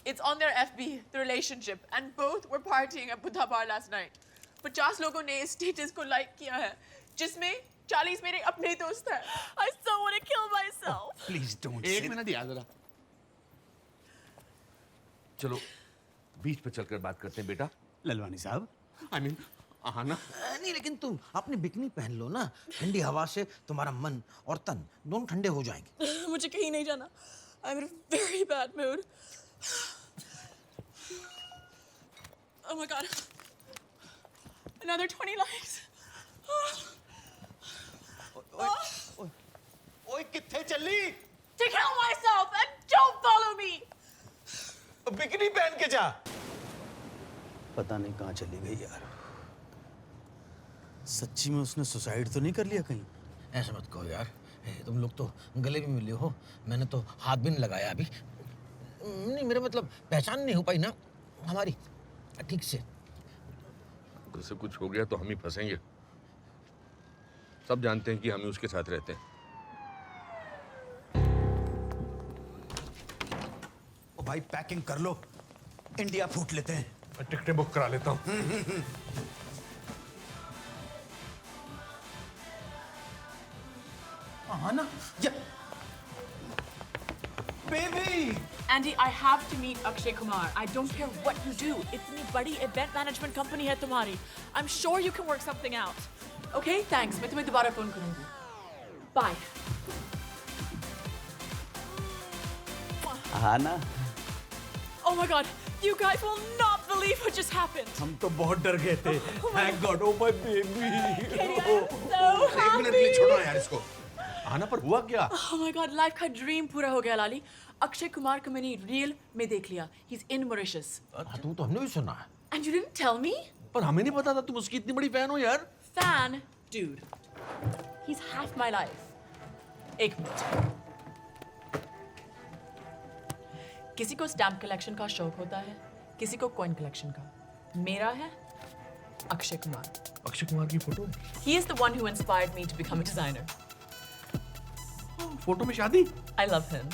It's on their FB, the relationship, and both were partying at Buddha Bar last night. 50 लोगों ने इस स्टेटस को लाइक किया है, जिसमें 40 मेरे अपने दोस्त हैं. I so want to kill myself. Please don't. एक मिनट याद जरा. चलो बीच पे चलकर बात करते हैं बेटा. ललवानी साहब. I mean, आना. नहीं लेकिन तुम अपनी बिकनी पहन लो ना. ठंडी हवा से तुम्हारा मन और तन दोनों ठंडे हो जाएंगे. मुझे कहीं नहीं जाना. I'm in a very bad mood. Oh my God. Another 20 likes. ओए किथे चली? To kill myself and don't follow me. Bikini पहन के जा. पता नहीं कहाँ चली गई यार. सच्ची में उसने सुसाइड तो नहीं कर लिया कहीं? ऐसा मत कहो यार. तुम लोग तो गले भी मिले हो. मैंने तो हाथ भी नहीं लगाया अभी. नहीं मेरा मतलब पहचान नहीं हो पाई ना हमारी ठीक से. उससे कुछ हो गया तो हम ही फंसेंगे. सब जानते हैं कि हम ही उसके साथ रहते हैं. ओ भाई पैकिंग कर लो. इंडिया फूट लेते हैं. मैं टिकटें बुक करा लेता हूँ. हाँ ना. Baby! Andy, I have to meet Akshay Kumar. I don't care what you do. इतनी बड़ी event management company है तुम्हारी. I'm sure you can work something out. Okay, thanks. मैं तुम्हें दोबारा फोन करूँगी. Bye. हाँ ना? Oh my god, you guys will not believe what just happened. हम तो बहुत डर गए थे. Thank God, oh my baby. Katie, I'm so एक मिनट के लिए happy. छोड़ो ना यार इसको. आना पर हुआ क्या? Oh my god, life का ड्रीम पूरा हो गया लाली. अक्षय कुमार को मैंने रियल में देख लिया. He's in Mauritius. तू तो हमने भी सुना है. And you didn't tell me? पर हमें नहीं पता था तुम उसकी इतनी बड़ी फैन हो यार. Fan, dude. He's half my life. एक मिनट. किसी को स्टैम्प कलेक्शन का शौक होता है, किसी को कॉइन कलेक्शन का. मेरा है अक्षय कुमार. अक्षय कुमार की photo. He is the one who inspired me to become a designer. Photo में शादी. I love him.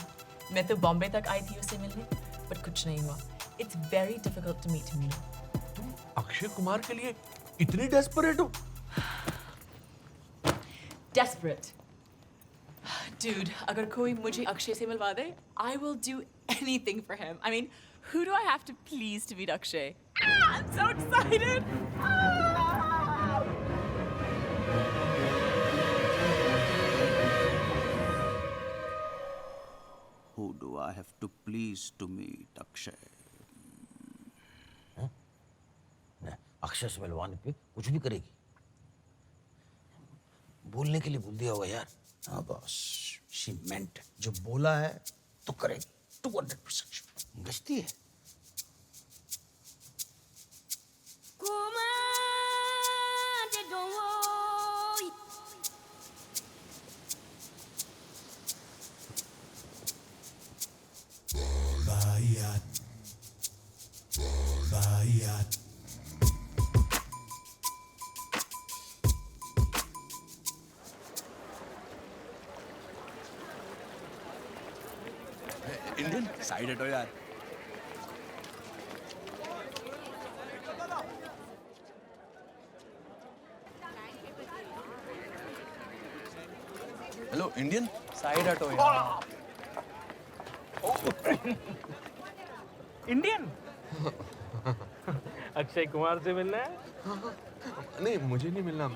मैं तो बॉम्बे तक आई थी उससे मिलने, but कुछ नहीं हुआ. It's very difficult to meet me. तुम अक्षय कुमार के लिए इतनी डेस्परेट हो? Desperate. Dude, अगर कोई मुझे अक्षय से मिलवा दे, I will do anything for him. I mean, who do I have to please to meet Akshay? I'm so excited! Who do I have to please to meet Akshay? Akshay से मिलवाने पे कुछ भी करेगी. बोलने के लिए बोल दिया होगा यार. हाँ बॉस, she meant it. जो बोला है तो करेगी 200%. गश्ती है. Bayat. Bayat. इंडियन साइड हटो यार. Hello Indian. साइड हटो यार. इंडियन. अक्षय कुमार से मिलना है? नहीं मुझे नहीं मिलना,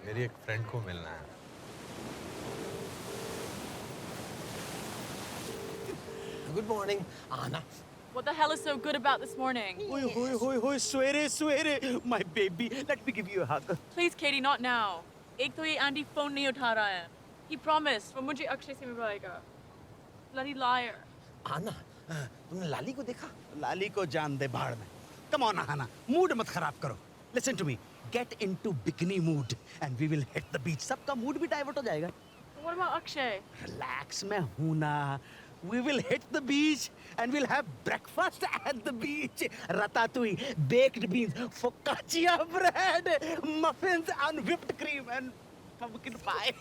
मेरी एक फ्रेंड को मिलना है. Good morning, Anna. What the hell is so good about this morning? Oi, oi, oi, oi, swere, swere, my baby. Let me give you a hug. Please, Katie, not now. एक तो ये Andy phone नहीं उठा रहा है. He promised वो मुझे अक्षय से मिलवाएगा. Bloody liar. Anna, तुमने लाली को देखा? लाली को जान दे भाड़ में. Come on, Hana. Mood मत खराब करो. Listen to me. Get into bikini mood and we will hit the beach. सबका mood भी divert हो जाएगा. What about Akshay? Relax, मैं हूँ ना. We will hit the beach and we'll have breakfast at the beach. Ratatouille, baked beans, focaccia bread, muffins and whipped cream and pumpkin pie.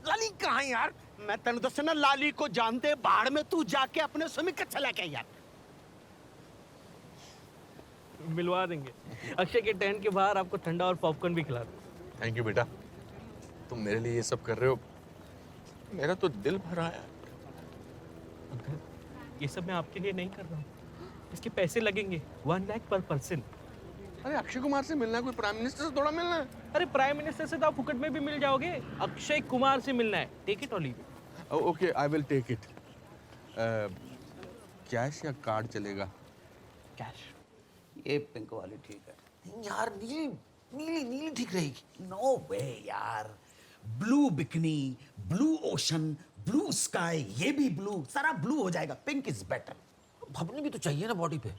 लाली कहाँ है यार? मैं तेरे दस ना लाली को जानते बाहर में तू जाके अपने स्वामी का चला के यार. मिलवा देंगे. अक्षय के टेंट के बाहर आपको ठंडा और पॉपकॉर्न भी खिला देंगे. थैंक यू बेटा, तुम मेरे लिए ये सब कर रहे हो, मेरा तो दिल भरा है. अंकल, ये सब मैं आपके लिए नहीं कर रहा हूँ. इसके पैसे लगेंगे 1 लाख पर पर्सन. अरे अक्षय कुमार से मिलना है, कोई प्राइम मिनिस्टर से थोड़ा मिलना है. अरे प्राइम मिनिस्टर से तो आप फुकट में भी मिल जाओगे. अक्षय कुमार से मिलना है. टेक इट और leave it. Okay, I will take it. Cash या कार्ड चलेगा? कैश. ये पिंक वाली ठीक है. नहीं यार, नीली नीली नीली ठीक रहेगी. नो वे यार. Blue bikini, blue ocean, blue sky, ये भी ब्लू, सारा ब्लू हो जाएगा. Pink is better. भभनी भी तो चाहिए ना बॉडी पे.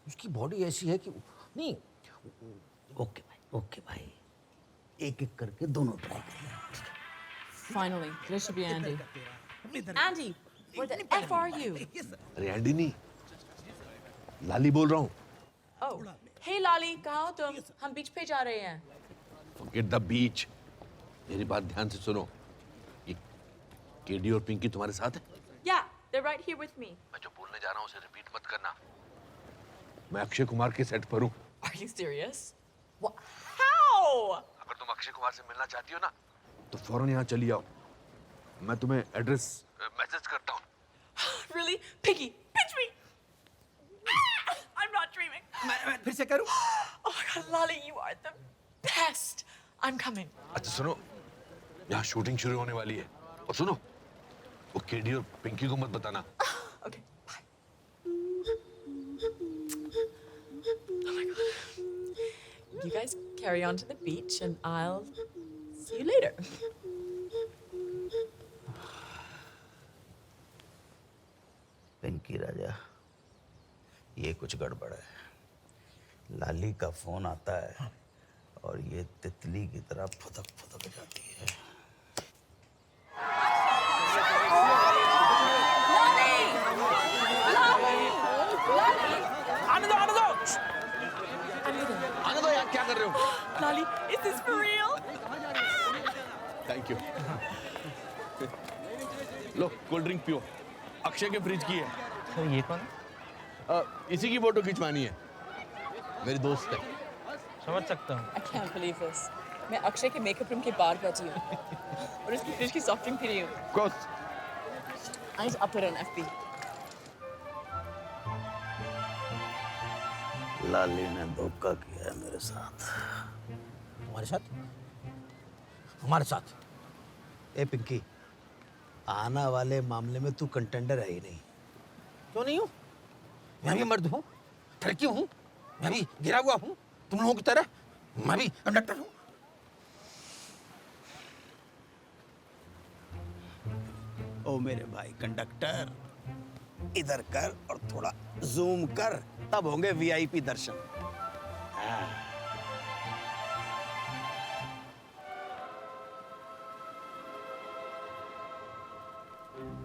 उसकी बॉडी ऐसी है कि नहीं. ओके भाई. एक एक करके दोनों ट्राई करेंगे. Finally, this should be Andy. Andy, where the F are you? अरे एंडी नहीं, लाली बोल रहा हूँ. Oh, hey Lali, कहाँ हो तुम? हम बीच पे जा रहे हैं. Forget the beach. मेरी बात ध्यान से सुनो. ये केडी और पिंकी तुम्हारे साथ है? Yeah, they're right here with me. मैं जो बोलने जा रहा हूँ उसे रिपीट मत करना. मैं अक्षय कुमार के सेट पर हूँ. Are you serious? What? How? अगर तुम अक्षय कुमार से मिलना चाहती हो ना, तो फौरन यहाँ चली आओ. मैं तुम्हें एड्रेस मैसेज करता हूँ. Really? Pinky, pinch me! I'm not dreaming. मैं फिर से करूँ? Oh my God, Lali, you are the best. I'm coming. अच्छा सुनो, यहाँ शूटिंग शुरू होने वाली है. और सुनो, वो केडी और पिंकी को मत बताना। Okay, bye. Oh my god. You guys carry on to the beach and I'll see you later. Pinky राजा, ये कुछ गड़बड़ है। लाली का फोन आता है और ये तितली की तरह फुदक फुदक जाती है। आने दो, आने दो। आने दो यार, क्या कर रहे हो? Lali, is this for real? Thank you. Low cold drink पियो। अक्षय के फ्रिज की है। सर ये कौन? इसी की फोटो खिंचवानी है। मेरी दोस्त है। समझ सकता हूँ। I can't believe this. मैं अक्षय के मेकअप रूम के बाहर बैठी हूँ और उसकी फ्रिज की सॉफ्ट ड्रिंक पी रही हूँ। Of course. I just upload on FB. लाली ने धोखा किया है मेरे साथ। हमारे साथ? हमारे साथ? ए पिंकी, आना वाले मामले में तू कंटेंडर है ही नहीं। क्यों नहीं हूँ? मैं भी मर्द हूँ, लड़की हूँ, मैं भी गिरा हुआ हूँ तुम लोगों की तरह। मैं भी कंडक्टर हूँ। ओ मेरे भाई कंडक्टर, इधर कर और थोड़ा जूम कर, तब होंगे वीआईपी दर्शन।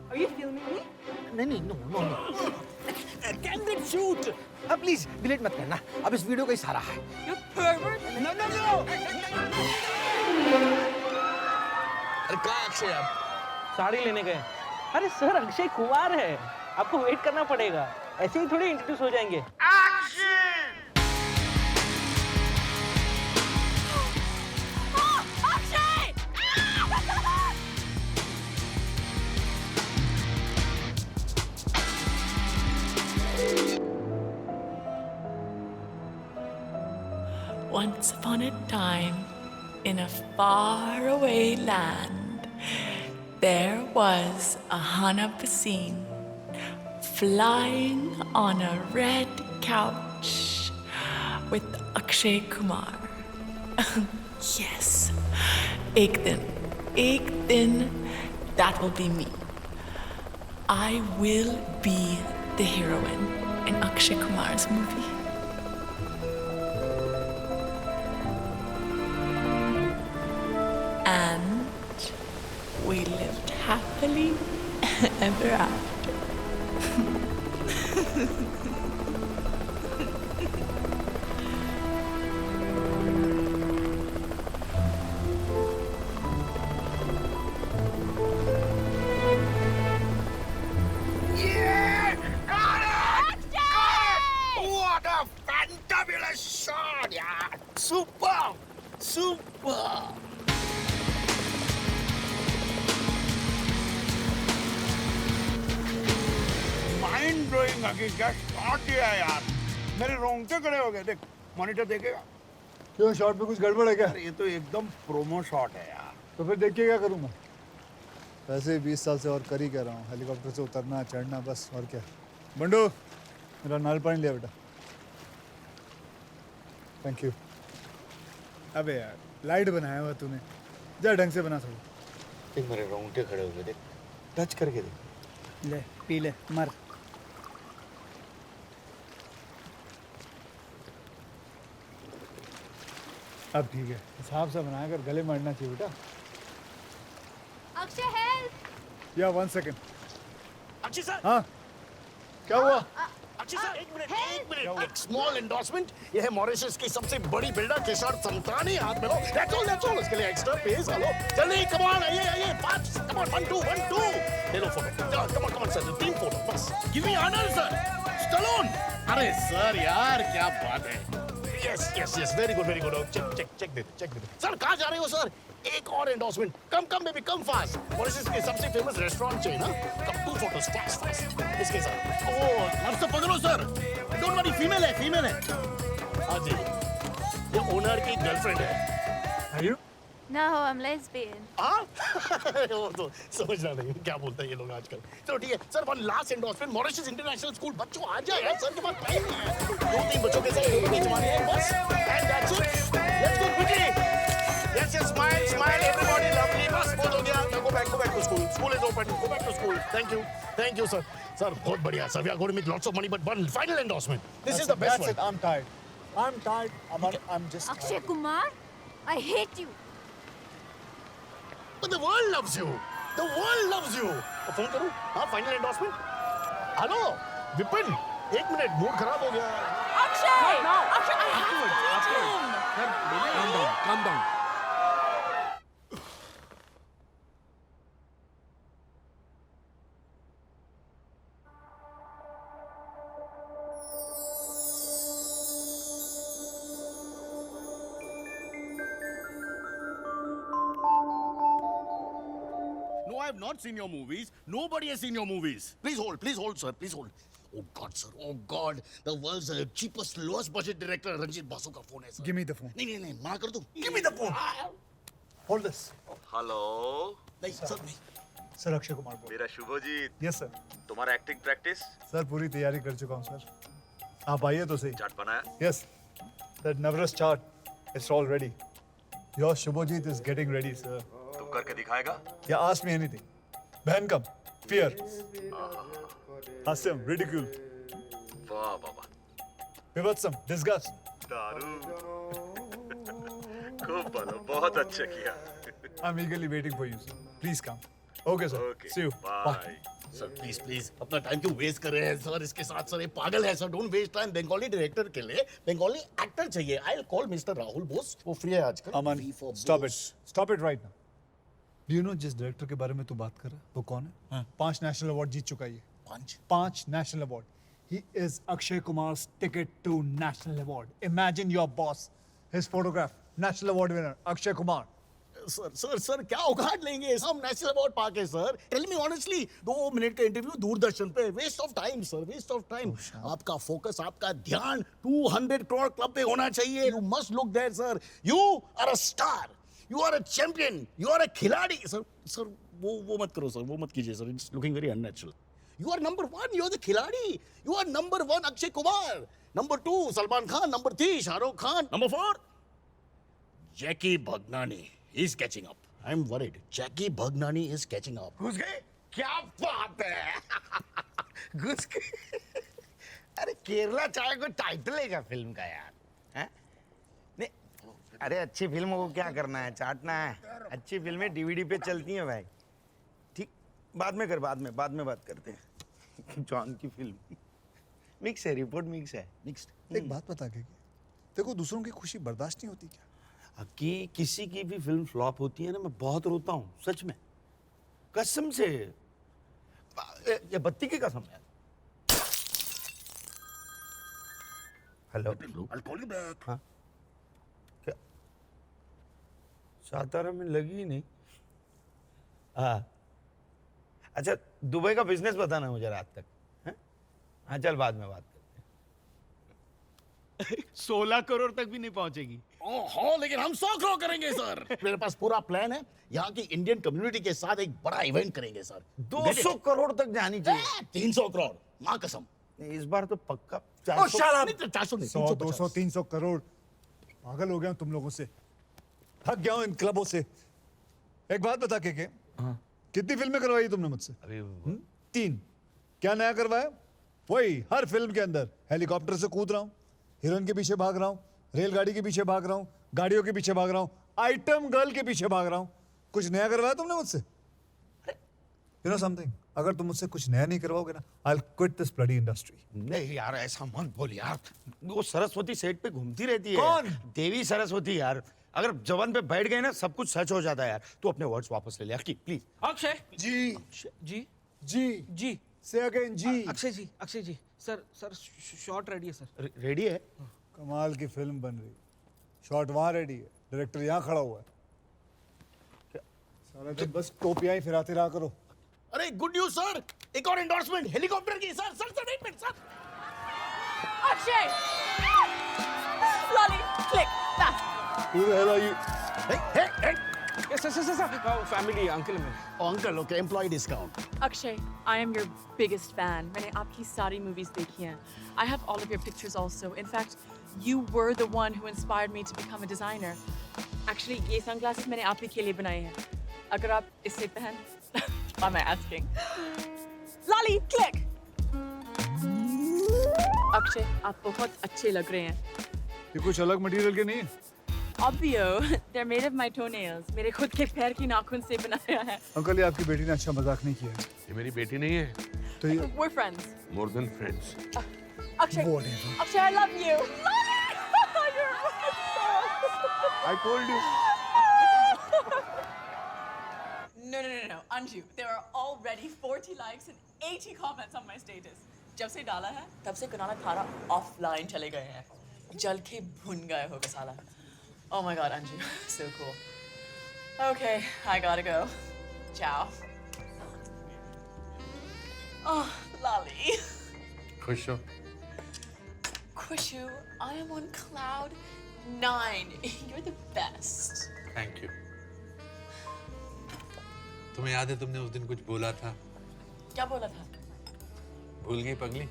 Are you filming me? नहीं, no, no, no. Candid shoot. अब प्लीज डिलीट मत करना। अब इस वीडियो का ही सहारा है। You pervert! No, no, no. अरे कहाँ है अक्षय आप? साड़ी लेने गए। अरे सर, अक्षय कुमार है, आपको वेट करना पड़ेगा। ऐसे ही थोड़ी इंट्रोड्यूस हो जाएंगे। Once upon a time, in a faraway land, there was a Hana Basine flying on a red couch with Akshay Kumar. Yes, ek din, that will be me. I will be the heroine in Akshay Kumar's movie. And we lived happily ever after. What a fantabulous shot, yeah! Super! Super! Mind blowing आगे क्या शॉट किया है यार, मेरे रोंगटे खड़े हो गए। देख मॉनिटर देखेगा। क्यों, शॉट में कुछ गड़बड़ है क्या? ये तो एकदम प्रोमो शॉट है यार। तो फिर देख के क्या करूँगा? वैसे 20 साल से और कर ही कह रहा हूँ, हेलीकॉप्टर से उतरना चढ़ना बस, और क्या। बंडू, मेरा नाल पानी लिया बेटा। Thank you. अबे यार, लाइट बनाया हुआ तूने, जा ढंग से बना थोड़ा। देख मेरे रोंगटे खड़े हो गए, देख टच करके देख। ले पी ले, मर। अब ठीक है, हिसाब से बनाया कर, गले मारना चाहिए बेटा। अक्षय हेल्प। या 1 सेकंड। अक्षय सर। हाँ, क्या हुआ? अक्षय सर, एक मिनट, एक स्मॉल एंडोर्समेंट। ये है मॉरिशस की सबसे बड़ी बिल्डर किशोर संतानी, हाथ में लो। That's all, इसके लिए एक्स्ट्रा पेज हेलो। जल्दी कम ऑन, आइए, 5 कम ऑन, 1 2 ले लो फोटो। कम ऑन सर, 3 फोटो बस। Give me honour sir. Stallone. अरे सर यार, क्या बात है। Yes, very good. चेक दे दो। सर कहाँ जा रहे हो सर? एक और endorsement. Come baby, come fast. Mauritius के सबसे फेमस रेस्टोरेंट चेन ना। कम 2 फोटोज फास्ट इसके साथ। ओह, घर से पकड़ो सर। डोंट वरी, फीमेल है। हाँ जी, ये ओनर की गर्लफ्रेंड है। Are you? No, I'm lesbian. हाँ वो तो समझना नहीं क्या बोलते हैं ये लोग आजकल। चलो ठीक है sir, one last endorsement, Mauritius international school. बच्चों आ जाए यार, सर के पास टाइम नहीं है। 2-3 बच्चों के साथ फोटो खिंचवानी है बस, and that's it. Let's go quickly. Yes yes, smile smile everybody, lovely. बस बहुत हो गया। Go back to school, school is open, go back to school. Thank you sir. Sir बहुत बढ़िया sir, we are going to make lots of money, but one final endorsement, this is the best one. I'm tired. I'm just Akshay Kumar, I hate you. But the world loves you. The world loves you. Phone करूं? हाँ, final endorsement. Hello Vipin, 1 minute, mood खराब हो गया। Akshay! Akshay, I have to meet him! Calm down. No, I have not seen your movies. Nobody has seen your movies. Please hold, sir. Please hold. Oh God, sir. Oh God. The world's cheapest, lowest budget director, Ranjit Basu का फोन है sir. give me the phone. नहीं, मना कर दूं। Give me the phone. Hold this. Hello नहीं सर नहीं। सर अक्षय कुमार बोल। मेरा शुभजीत, यस सर। तुम्हारा एक्टिंग प्रैक्टिस सर पूरी तैयारी कर चुका हूँ सर। आप आइए तो सही। चार्ट बनाया? Yes. That Navras chart, it's all ready. Your Shubhajit is getting ready, sir. तुम करके दिखाएगा? Yeah, ask me anything. Bhankam, fear. Hasyam, ridicule. वाह बाबा, Vivatsam, disgust. दारू। खूब बोलो, बहुत अच्छा किया। I'm eagerly waiting for you, sir. Please come. Okay, sir. Okay, See you. bye. Sir please अपना टाइम क्यों वेस्ट कर रहे हैं सर इसके साथ। सर ये पागल है sir, don't waste time. Bengali director के लिए बंगाली एक्टर चाहिए। I will call mister Rahul Bose, वो फ्री है आजकल। Aman, stop it. Stop it right now. Do you know जिस डायरेक्टर के बारे में तू बात कर रहा है वो कौन है? 5 नेशनल अवार्ड जीत चुका है ये। 5 national award. He is Akshay Kumar's ticket to national award. Imagine your boss, his photograph, national award winner, Akshay Kumar. Sir क्या औकात लेंगे हम नेशनल अवार्ड पाके sir? Tell me honestly, 2 minute का इंटरव्यू दूरदर्शन पे, waste of time sir, waste of time. आपका फोकस, आपका ध्यान 200 करोड़ क्लब पे होना चाहिए। You must look there sir. You are a star, you are a champion, you are a खिलाड़ी। सर वो मत करो सर, वो मत कीजिए sir, it's looking very unnatural. You are number 1, you are the खिलाड़ी। You are number 1 Akshay Kumar, number 2 Salman Khan, number 3 Shahrukh Khan, number 4 Jackky Bhagnani is catching up. I'm worried. Jackie Bhagnani is catching up. घुस गए? क्या बात है? घुस गए? अरे केरला चाय को टाइटल है क्या फिल्म का यार? हैं? नहीं, अरे अच्छी फिल्म को क्या करना है, चाटना है। अच्छी फिल्में डीवीडी पे चलती हैं भाई। ठीक, बाद में बात करते हैं। जॉन की फिल्म मिक्स है, रिपोर्ट मिक्स है। मिक्स्ड। एक बात बता के, देखो दूसरों की खुशी बर्दाश्त नहीं होती क्या? कि किसी की भी फिल्म फ्लॉप होती है ना, मैं बहुत रोता हूँ सच में, कसम से। ये बत्ती की कसम है। Hello, I'll call you back. हाँ क्या सातारा में लगी ही नहीं? हाँ अच्छा, दुबई का बिजनेस बताना मुझे रात तक। हाँ चल, बाद में बात करते हैं। 16 करोड़ तक भी नहीं पहुंचेगी। हाँ, लेकिन हम 100 करोड़ करेंगे सर। मेरे पास पूरा प्लान है। यहाँ की इंडियन कम्युनिटी के साथ एक बड़ा इवेंट करेंगे सर। 200 करोड़ तक जानी चाहिए। 300 करोड़, माँ कसम। इस बार तो पक्का 400 नहीं, 100, 200, 300 करोड़। पागल हो गया हूँ तुम लोगों से, थक गया हूँ इन क्लबों से। एक बात बता के कितनी फिल्में करवाई तुमने मुझसे? 3। क्या नया करवाया? वही हर फिल्म के अंदर हेलीकॉप्टर से कूद रहा हूँ, हीरोइन के पीछे भाग रहा हूँ, रेलगाड़ी के पीछे भाग रहा हूँ, गाड़ियों के पीछे भाग रहा हूँ, आइटम गर्ल के पीछे भाग रहा हूँ। कुछ नया करवाया तुमने मुझसे? You know something? अगर तुम मुझसे कुछ नया नहीं करवाओगे ना, I'll quit this bloody industry. नहीं यार, ऐसा मत बोल यार। वो सरस्वती सेट पे घूमती रहती है। कौन? देवी सरस्वती यार। अगर जवान पे बैठ गए ना, सब कुछ सच हो जाता है यार। तू अपने वर्ड्स वापस ले ले यार, प्लीज। अक्षय जी जी जी जी से अगेन जी। अक्षय जी सर शॉट रेडी है सर। रेडी है? कमाल की फिल्म बन रही, शॉट वहां रेडी है, डायरेक्टर यहाँ खड़ा हुआ है। सारा दिन बस टोपियां ही फिराते रहा करो। अरे गुड न्यूज सर, एक और एंडोर्समेंट हेलीकॉप्टर की। Sir sir Akshay! Lolly, click, that. Who the hell are you? Hey, family uncle में uncle okay employ discount Akshay, I am your biggest fan. मैंने आपकी सारी movies देखी हैं. I have all of your pictures also. In fact, you were the one who inspired me to become a designer. Actually, ये sunglasses मैंने आप ही के लिए बनाए हैं. अगर आप इससे पहन, why am I asking? Lali, click. Akshay, आप बहुत अच्छे लग रहे हैं. ये कुछ अलग मटेरियल के नहीं है? Obvio, they're made of my toenails. मेरे खुद के पैर की नाखून से बनाया है. अंकल, ये आपकी बेटी ने अच्छा मजाक नहीं किया है. ये मेरी बेटी नहीं है. तो ये We're friends. More than friends. Akshay, Whatever. Akshay, I love you. You're I told you. No. Anju, there are already 40 likes and 80 comments on my status. जब से डाला है, तब से कुणाल थारा offline चले गए हैं. जल के भुन गए होगा साला. Oh my God, Anju, so cool. Okay, I gotta go. Ciao. Oh, Lali. खुश हो? Kushu, I am on cloud 9. You're the best. Thank you. तुम्हें याद है तुमने उस दिन कुछ बोला था? क्या बोला था? भूल गई पगली?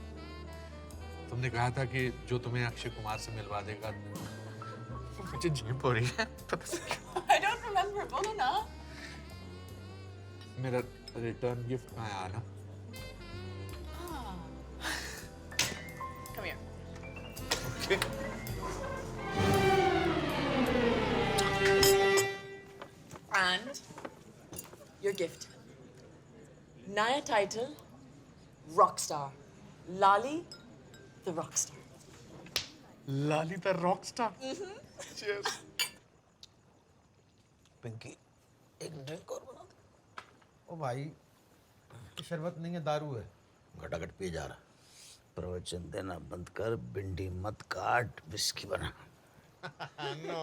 तुमने कहा था कि जो तुम्हें अक्षय कुमार से मिलवा देगा. मुझे झेप हो रही है. I don't remember. बोलो ना. मेरा रिटर्न गिफ्ट आया ना. Come here. Okay. And your gift. Naya title, Rockstar. Lali, the Rockstar. Lali the Rockstar. Cheers. Pinky एक ड्रिंक और बना दे. ओ भाई, ये शरबत नहीं है, दारू है. घटाघट पिए जा रहा. प्रवचन देना बंद कर, भिंडी मत काट, विस्की बना. No.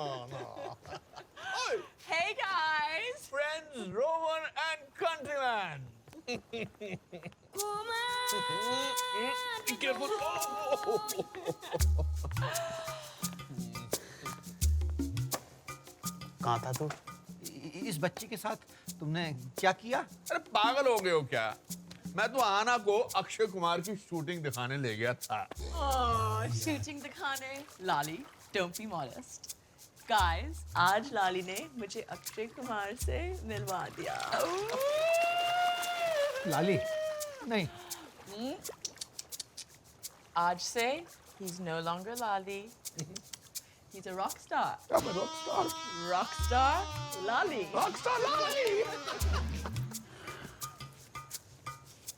Hey guys! Friends, Roman and countryman. Be careful. कहाँ था तू? इस बच्ची के साथ तुमने क्या किया? अरे पागल हो गए हो क्या? मैं तो आना को अक्षय कुमार की शूटिंग दिखाने ले गया था. Oh, shooting दिखाने. Lali, don't be modest. Guys, आज लाली ने मुझे अक्षय कुमार से मिलवा दिया. लाली? नहीं. आज से he's no longer Lali. He's a rock star. I'm a rock star. Rockstar Lali. Rockstar Lali.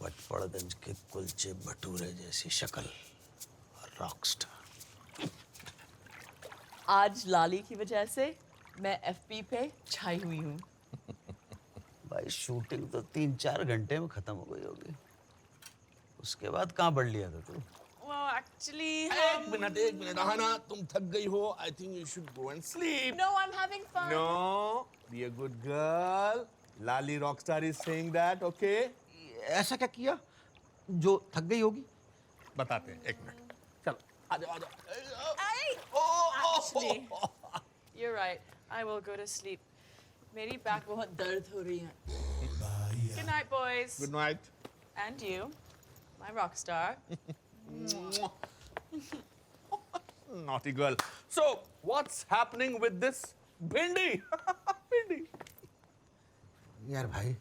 Patparganj के कुलचे भटूरे जैसी शक्ल और रॉकस्टार. आज लाली की वजह से मैं FP पे छाई हुई हूँ. भाई शूटिंग तो 3-4 घंटे में खत्म हो गई होगी. उसके बाद कहाँ बढ़ लिया था तू? Well, actually, एक मिनट आना, तुम थक गई हो. I think you should go and sleep. No, I'm having fun. No, be a good girl. Lali Rockstar is saying that, okay? ऐसा क्या किया जो थक गई होगी? बताते हैं, एक मिनट. चलो, आ जाओ. Actually, you're right. I will go to sleep. मेरी बैक बहुत दर्द हो रही है. Good night, boys. Good night. And you, my rock star. Naughty girl. So, what's happening with this bhindi? Bhindi. यार भाई,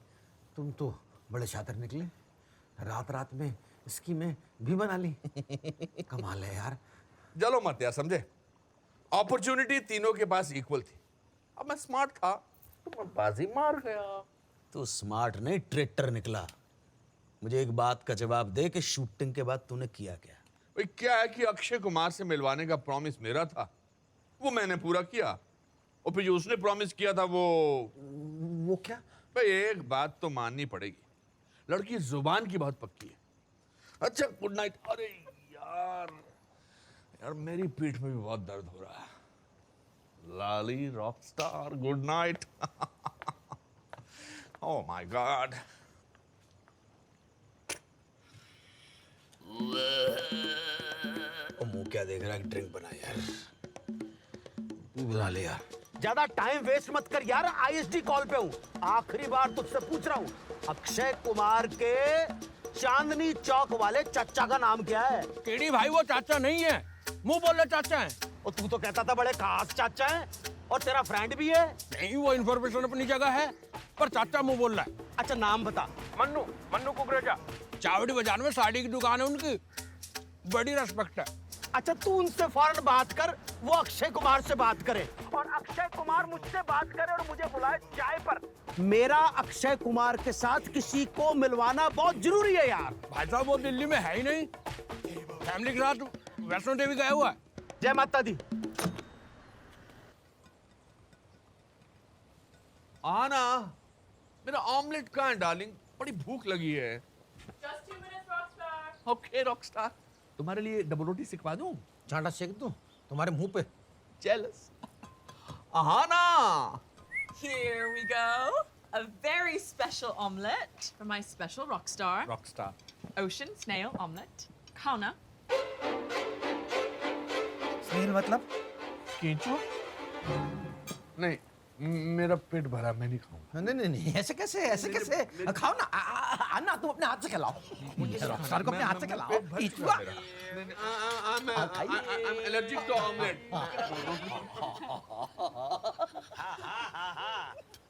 तुम तो बड़े शातिर निकले. रात में स्कीमें भी बना ली. कमाल है यार. जलो मत यार, समझे? अपॉर्चुनिटी तीनों के पास इक्वल थी. अब मैं स्मार्ट था तो मैं बाजी मार गया. तू स्मार्ट नहीं, ट्रेटर निकला. मुझे एक बात का जवाब दे कि शूटिंग के बाद तूने किया क्या? भाई क्या है कि अक्षय कुमार से मिलवाने का प्रॉमिस मेरा था, वो मैंने पूरा किया. और फिर जो उसने प्रॉमिस किया था वो क्या? भाई एक बात तो माननी पड़ेगी, लड़की जुबान की बहुत पक्की है. अच्छा गुड नाइट. अरे यार मेरी पीठ में भी बहुत दर्द हो रहा है. Lali rockstar, good night. Oh my God. मुंह क्या देख रहा है? ड्रिंक बना यार. तू बना ले यार. ज्यादा टाइम वेस्ट मत कर यार, आईएसडी कॉल पे हूँ। आखिरी बार तुझसे पूछ रहा हूँ, अक्षय कुमार के चांदनी चौक वाले चाचा का नाम क्या है? केडी भाई वो चाचा नहीं है, मुंह बोले चाचा है। और तू तो कहता था बड़े खास चाचा है, और तेरा फ्रेंड भी है। नहीं, वो इन्फॉर्मेशन अपनी जगह है, पर चाचा मुंह बोल रहा है। अच्छा नाम बता। मन्नू कुकरेजा। चावड़ी बाजार में साड़ी की दुकान है उनकी, बड़ी रेस्पेक्ट है। अच्छा तू उनसे फौरन बात कर, वो अक्षय कुमार से बात करे, और अक्षय कुमार मुझसे बात करे और मुझे बुलाए चाय पर। मेरा अक्षय कुमार के साथ किसी को मिलवाना बहुत जरूरी है यार। भाई साहब वो दिल्ली में है ही नहीं, फैमिली के साथ वैष्णो देवी गया हुआ है। जय माता दी। आना, मेरा ऑमलेट कहाँ है डार्लिंग? बड़ी भूख लगी है। Just 2 minutes, Rockstar. Okay Rockstar, तुम्हारे लिए डबल रोटी सिखवा दूं? चांटा सेक दूं तुम्हारे मुंह पे? जेलस। आना। Here we go. A very special omelette for my special Rockstar. Rockstar. Ocean snail omelette. Kauna. Snail मतलब कीचुआ? नहीं, मेरा पेट भरा, मैं नहीं खाऊंगा। नहीं, ऐसे कैसे खाओ ना। आना तुम अपने हाथ से खिलाओ, रॉकस्टार को अपने हाथ से खिलाओ। कीचुआ I'm allergic to omelette.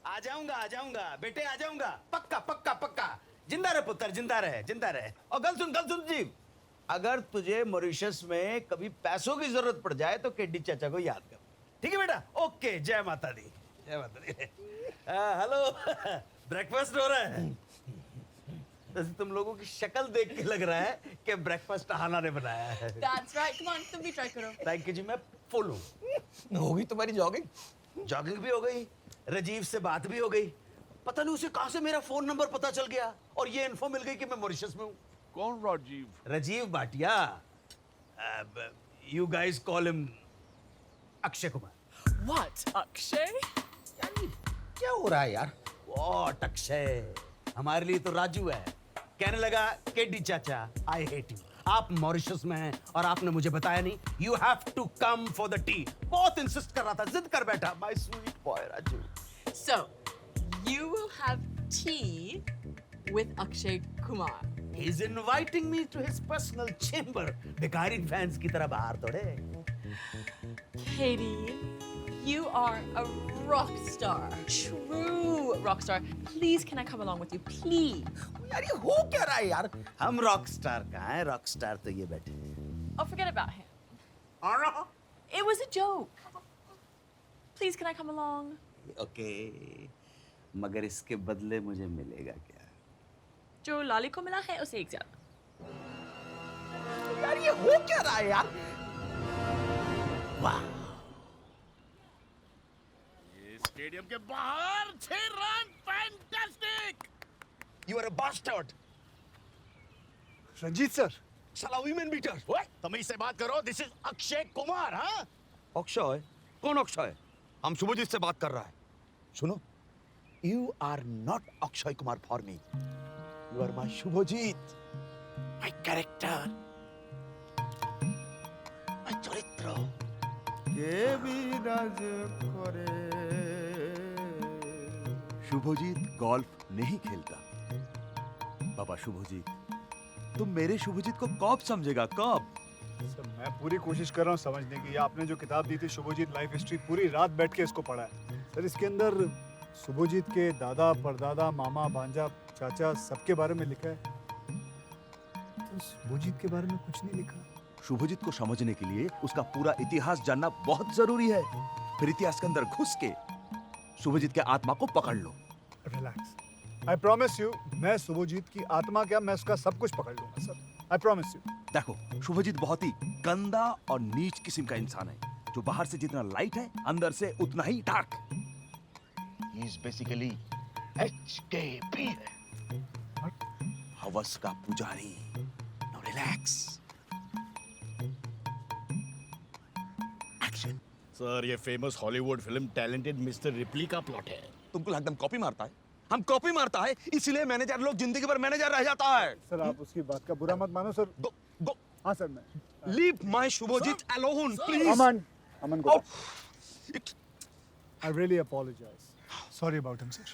आ जाऊंगा बेटे, आ जाऊंगा, पक्का। जिंदा रहे पुत्र, जिंदा रहे। और गल सुन जी, अगर तुझे मॉरिशस में कभी पैसों की जरूरत पड़ जाए तो केडी चाचा को याद कर, ठीक है बेटा? ओके, जय माता दी। हेलो, ब्रेकफास्ट हो रहा है? वैसे तुम लोगों की शक्ल देख के लग रहा है कि ब्रेकफास्ट हाना ने बनाया है। That's right. Come on, तुम भी try करो. थैंक यू जी, मैं फुल हूँ। होगी तुम्हारी जॉगिंग भी हो गई, राजीव से बात भी हो गई। पता नहीं उसे कहां से मेरा फोन नंबर पता चल गया, और ये इन्फो मिल गई कि मैं मॉरिशस में हूँ। कौन Rajiv? Rajiv Bhatia. You guys call him Akshay Kumar. What? Akshay? क्या हो रहा है यार? What अक्षय? हमारे लिए तो राजू है। कहने लगा केडी चाचा, आई हेट यू। आप मॉरिशस में हैं और आपने मुझे बताया नहीं। You have to come for the tea. बहुत इंसिस्ट कर रहा था, जिद कर बैठा। My sweet boy Raju. So, you will have tea with Akshay Kumar. He's inviting me to his personal chamber. भिखारी फैंस की तरह बाहर थोड़े। Katie, you are a rock star. True rock star. Please, can I come along with you? Please. यार ये हो क्या रहा है यार? हम रॉक स्टार कहाँ हैं? रॉक स्टार तो ये बैठे। Oh, forget about him. It was a joke. Please, can I come along? Okay, मगर इसके बदले मुझे मिलेगा क्या? जो लाली को मिला है उसे एक ज्यादा। यार ये हो क्या रहा है यार? वाह! ये स्टेडियम के बाहर 6 run, fantastic! You are a bastard. Ranjit sir, साला women beater. तमीज से बात करो। This is अक्षय कुमार, हाँ? अक्षय? कौन अक्षय? हम शुभजीत से बात कर रहा है। सुनो, you are not Akshay Kumar for me. You are my Subhajit, my character, my चरित्र। ये भी राज करे। शुभजीत गोल्फ नहीं खेलता। बाबा शुभजीत, तुम मेरे शुभजीत को कब समझेगा, कब? सर, मैं पूरी कोशिश कर रहा हूँ समझने की। आपने जो किताब दी थी शुभजीत लाइफ हिस्ट्री, पूरी रात बैठ के इसको पढ़ा है सर। इसके अंदर शुभजीत के दादा, परदादा, मामा, भांजा, चाचा सबके बारे में लिखा है, तो शुभजीत के बारे में कुछ नहीं लिखा। शुभजीत को समझने के लिए उसका पूरा इतिहास जानना बहुत जरूरी है। फिर इतिहास के अंदर घुस के शुभजीत के आत्मा को पकड़ लो। रिलैक्स, आई प्रॉमिस यू, मैं शुभजीत की आत्मा क्या, मैं उसका सब कुछ पकड़ लूंगा सर। I promise you. देखो, शुभजीत बहुत ही गंदा और नीच किस्म का इंसान है, जो बाहर से जितना लाइट है अंदर से उतना ही dark. He is basically HKP है। हवस का पुजारी। Now relax. एक्शन। सर, ये famous Hollywood film talented mister replay का प्लॉट है। तुमको लगता है हम कॉपी मारता है? हम कॉपी मारता है, इसलिए मैनेजर लोग जिंदगी भर मैनेजर रह जाता है। सर, आप उसकी बात का बुरा मत मानो सर। गो। हाँ सर, मैं leave my Shubhajit alone please. Aman, go. I really apologize. Sorry about him, sir.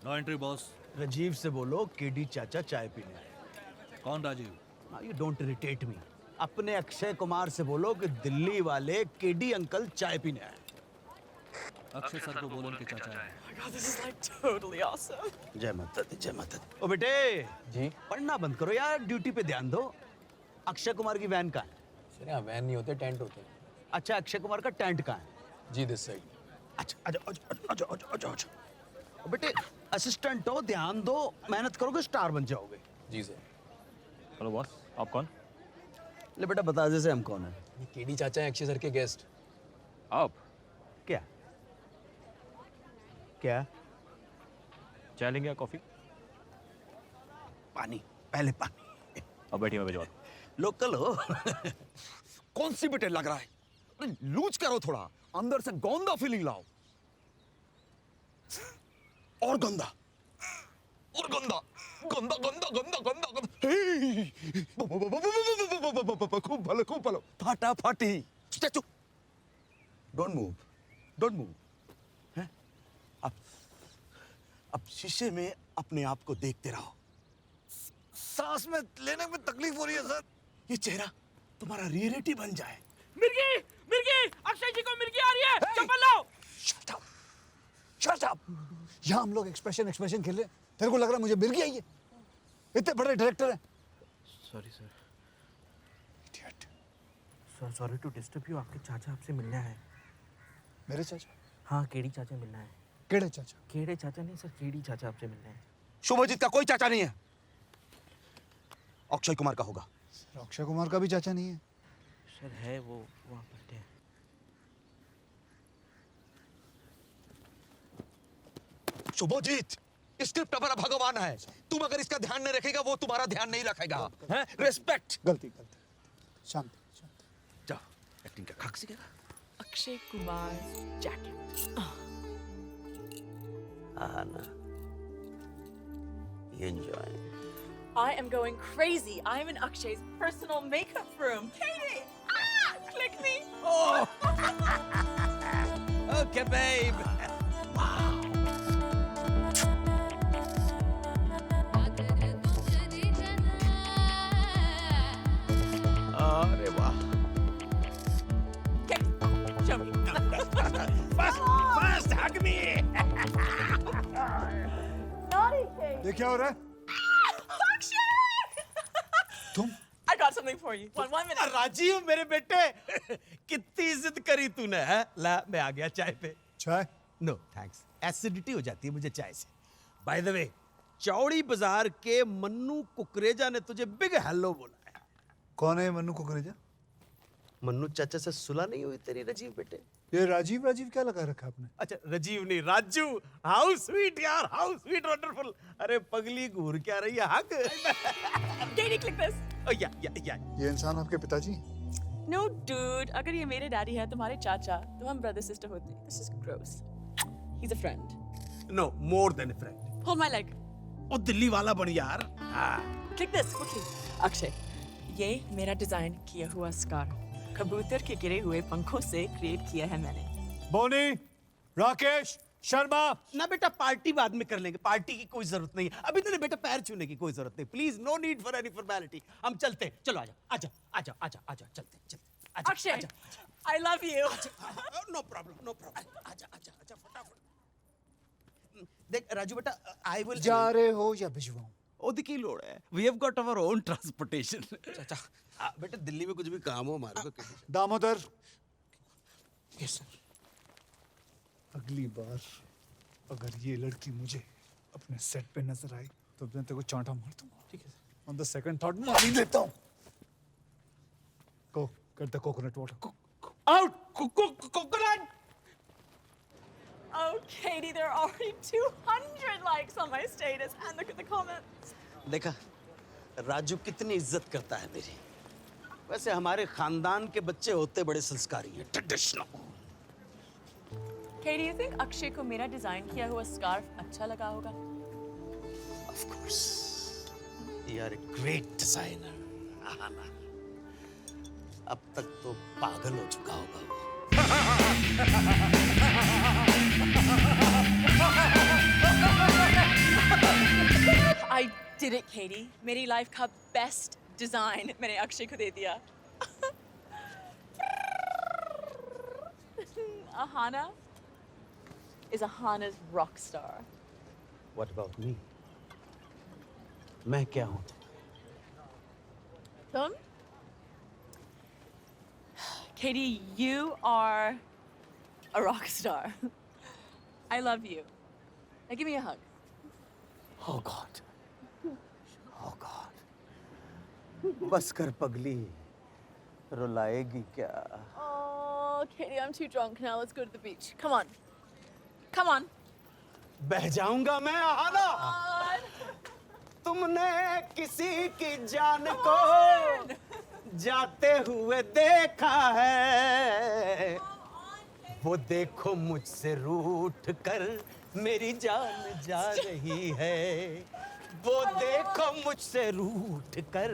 No entry boss. Rajiv से बोलो केडी चाचा चाय पीने आए। कौन Rajiv? You don't irritate me. अपने अक्षय कुमार से बोलो कि दिल्ली वाले केडी अंकल चाय पीने आए। अक्षय सर को बोलो उनके चाचा है। God, this is like totally awesome. जय माता दी, जय माता दी। ओ बेटे जी, पढ़ना बंद करो यार, ड्यूटी पे ध्यान दो। अक्षय कुमार की वैन कहाँ है? सर यहाँ वैन नहीं होते, टेंट होते हैं। अच्छा, अक्षय कुमार का टेंट कहाँ है? जी दिस साइड। अच्छा, आजा। ओ बेटे असिस्टेंट हो, ध्यान दो, मेहनत करोगे स्टार बन जाओगे। जी सर। हेलो बॉस, आप कौन? ले बेटा बता जैसे हम कौन है। ये केडी चाचा हैं, अक्षय सर के गेस्ट। आप? क्या क्या? चाय लेंगे या कॉफी? पानी, पहले पानी। अब बैठिए, मैं भिजवाता हूं। लोकल हो। कौन सी बेटे लग रहा है? अरे लूज करो थोड़ा, अंदर से गंदा फीलिंग लाओ। और गंदा, और गंदा, गंदा गंदा गंदा गंदा गंदा। खूब भलो, खूब भलो। फाटा फाटी। चुप। Don't move, don't move. अब शीशे में अपने आप को देखते रहो। सांस में लेने में तकलीफ हो रही है सर। ये चेहरा तुम्हारा रियलिटी बन जाए। मिर्गी, मिर्गी, अक्षय जी को मिर्गी आ रही है। चप्पल लाओ। Shut up! यहाँ हम लोग एक्सप्रेशन खेल रहे हैं। तेरे को लग रहा है मुझे मिर्गी आई है? इतने बड़े डायरेक्टर हैं। Sorry sir. Idiot. Sir sorry to disturb you, आपके चाचा आपसे मिलने आए। मेरे चाचा? हाँ, केडी चाचा मिलना है। केड़े चाचा? केड़े चाचा नहीं सर, केडी चाचा आपसे मिलने हैं। शुभजीत का कोई चाचा नहीं है, अक्षय कुमार का होगा। अक्षय कुमार का भी चाचा नहीं है? सर है, वो वहाँ बैठे हैं। शुभजीत, स्क्रिप्ट हमारा भगवान है। तुम अगर इसका ध्यान नहीं रखेगा, वो तुम्हारा ध्यान नहीं रखेगा। रेस्पेक्ट। गलती। शांति। जाओ, एक्टिंग का खाक सीखेगा। Akshay Kumar's jacket. Anna, enjoy. I am going crazy. I am in Akshay's personal makeup room. Katie! Click me! Okay, babe. Wow. अरे वाह। Show me. First hug me. Naughty Kate. ये क्या हो रहा है? तुम? I got something for you. One minute. Rajiv मेरे बेटे, कितनी इज्जत करी तूने। है ला, मैं आ गया चाय पे। चाय? नो थैंक्स, एसिडिटी हो जाती है मुझे चाय से। बाय द वे, चौड़ी बाजार के मन्नू कुकरेजा ने तुझे बिग हेलो बोला है। कौन है मन्नू कुकरेजा? मन्नू चाचा से सुलह नहीं हुई तेरी राजीव बेटे? ये राजीव क्या लगा रखा आपने? अच्छा राजीव नहीं, राजू। हाउ स्वीट यार, हाउ स्वीट, वंडरफुल। अरे पगली घूर क्या रही है? हक। Katie, click this. Oh, yeah. ये इंसान आपके पिताजी? No, dude. अगर ये मेरे डैडी है, तुम्हारे चाचा, तो हम ब्रदर सिस्टर होते हैं. This is gross. He's a friend. No, more than a friend. Hold my leg. ओ दिल्ली वाला बन यार। Click this quickly. अक्षय, ये मेरा डिजाइन किया हुआ स्कार कबूतर के गिरे हुए पंखों से क्रिएट किया है मैंने। बोनी, राकेश, शर्मा। ना बेटा, पार्टी बाद में कर लेंगे। पार्टी की कोई जरूरत नहीं। अभी तो बेटा पैर छूने की कोई जरूरत नहीं। Please, no need for any formality. हम चलते हैं। चलो आजा, चलते। Akshay, I love you. No problem. आजा फटाफट। देख राजू बेटा, आई विल। जा रहे हो या भिजवाऊं? ओदी की लोड़ है। We have got our own transportation. चाचा बेटा, दिल्ली में कुछ भी काम हो हमारे को। दामोदर। Yes sir. अगली बार अगर ये लड़की मुझे अपने सेट पे नजर आई तो मैं तेरे को चांटा मार दूंगा। ठीक है sir. On the second thought मार ही देता हूँ। go get the coconut water. Out! Coconut! Oh, Katie, there are already 200 likes on my status, and look at the comments. देखा, राजू कितनी इज्जत करता है मेरी। वैसे हमारे खानदान के बच्चे होते बड़े संस्कारी हैं, traditional. Katie, you think Akshay को मेरा डिजाइन किया हुआ स्कार्फ अच्छा लगा होगा? Of course, you are a great designer. अब तक तो पागल हो चुका होगा वो। I did it, Katie. मेरी लाइफ का बेस्ट डिजाइन मैंने अक्षय को दे दिया. Ahana is Ahana's rock star. What about me? मैं क्या हूँ? तुम? Katie, you are a rock star. I love you. Now give me a hug. Oh God. Oh God. बस कर पगली. रुलाएगी क्या? Oh, Katie, I'm too drunk now. Let's go to the beach. Come on. Come on. बह जाऊंगा मैं आना. तुमने किसी की जान को जाते हुए देखा है. वो देखो मुझसे रूठ कर मेरी जान जा रही है. वो देखो मुझसे रूठ कर.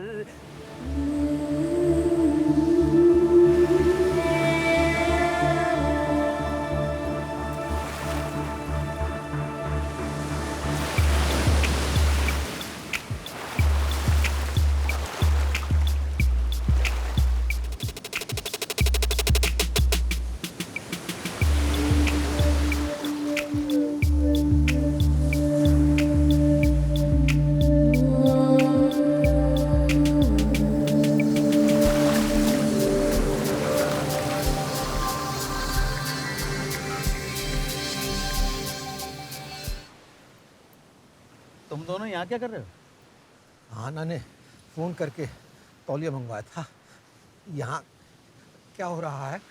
तुम दोनों यहाँ क्या कर रहे हो? आना ने फोन करके तौलिया मंगवाया था. यहाँ क्या हो रहा है?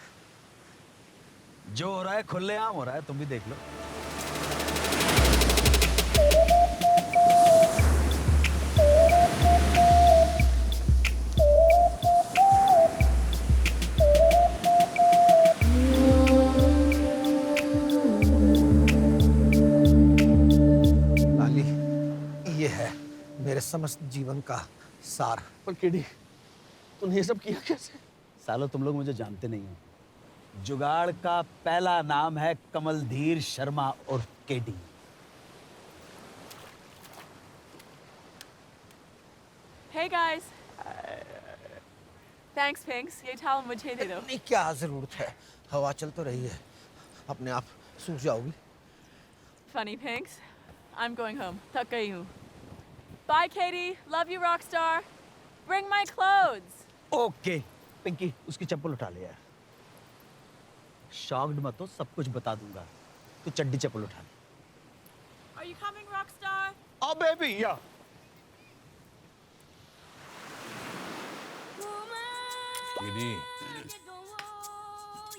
जो हो रहा है खुलेआम हो रहा है, तुम भी देख लो. लाली, ये है मेरे समस्त जीवन का सार. पर केडी, तूने ये सब किया कैसे? सालो तुम लोग मुझे जानते नहीं हो. जुगाड़ का पहला नाम है कमलधीर शर्मा और KD. Hey guys. Thanks, Pinks. ये towel मुझे दे दो. नहीं, क्या जरूरत है? हवा चल तो रही है, अपने आप सूख जाओगी. Funny, Pinks. I'm going home. थक गई हूँ. Bye, Katie. Love you, Rockstar. Bring my clothes. Okay. Pinky, उसकी चप्पल उठा ले यार. शॉक्ड मत हो, सब कुछ बता दूंगा. तू चड्डी चप्पल उठा ले. Are you coming, Rockstar? Oh baby, yeah. KD,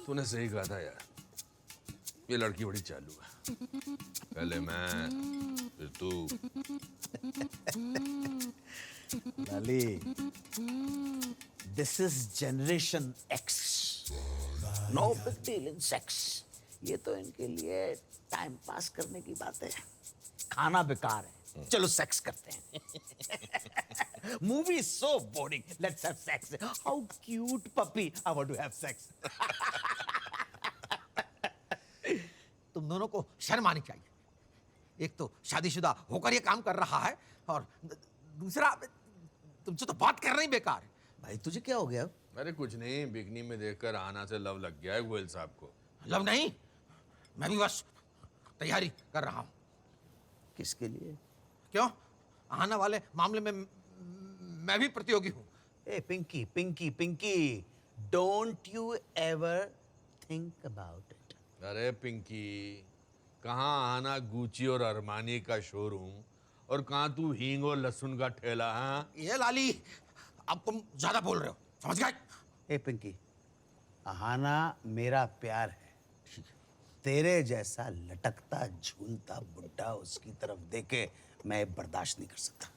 तूने सही कहा था यार. ये लड़की बड़ी चालू है. पहले मैं, फिर तू. Lali, this is generation X. No big deal in sex. ये तो इनके लिए टाइम पास करने की बात है. खाना बेकार है, चलो सेक्स करते हैं. Movie is so boring, let's have sex. How cute puppy, I want to have sex. तुम दोनों को शर्म आनी चाहिए. एक तो शादीशुदा होकर ये काम कर रहा है, और दूसरा तुमसे तो बात करना ही बेकार है. भाई तुझे क्या हो गया? अरे कुछ नहीं, बिकनी में देखकर आना से लव लग गया है गोयल साहब को. लव नहीं, मैं भी बस तैयारी कर रहा हूँ. किसके लिए? क्यों? आना वाले मामले में मैं भी प्रतियोगी हूँ. ए Pinky, Pinky, Pinky, don't you ever think about it. अरे पिंकी, कहाँ आना गुची और अरमानी का शोरूम और कहाँ तू हींग और लहसुन का ठेला. हाँ, ये लाली, अब तुम ज्यादा बोल रहे हो, समझ गए? ए पिंकी, आहाना मेरा प्यार है. तेरे जैसा लटकता झूलता बुड्ढा उसकी तरफ देखे मैं बर्दाश्त नहीं कर सकता.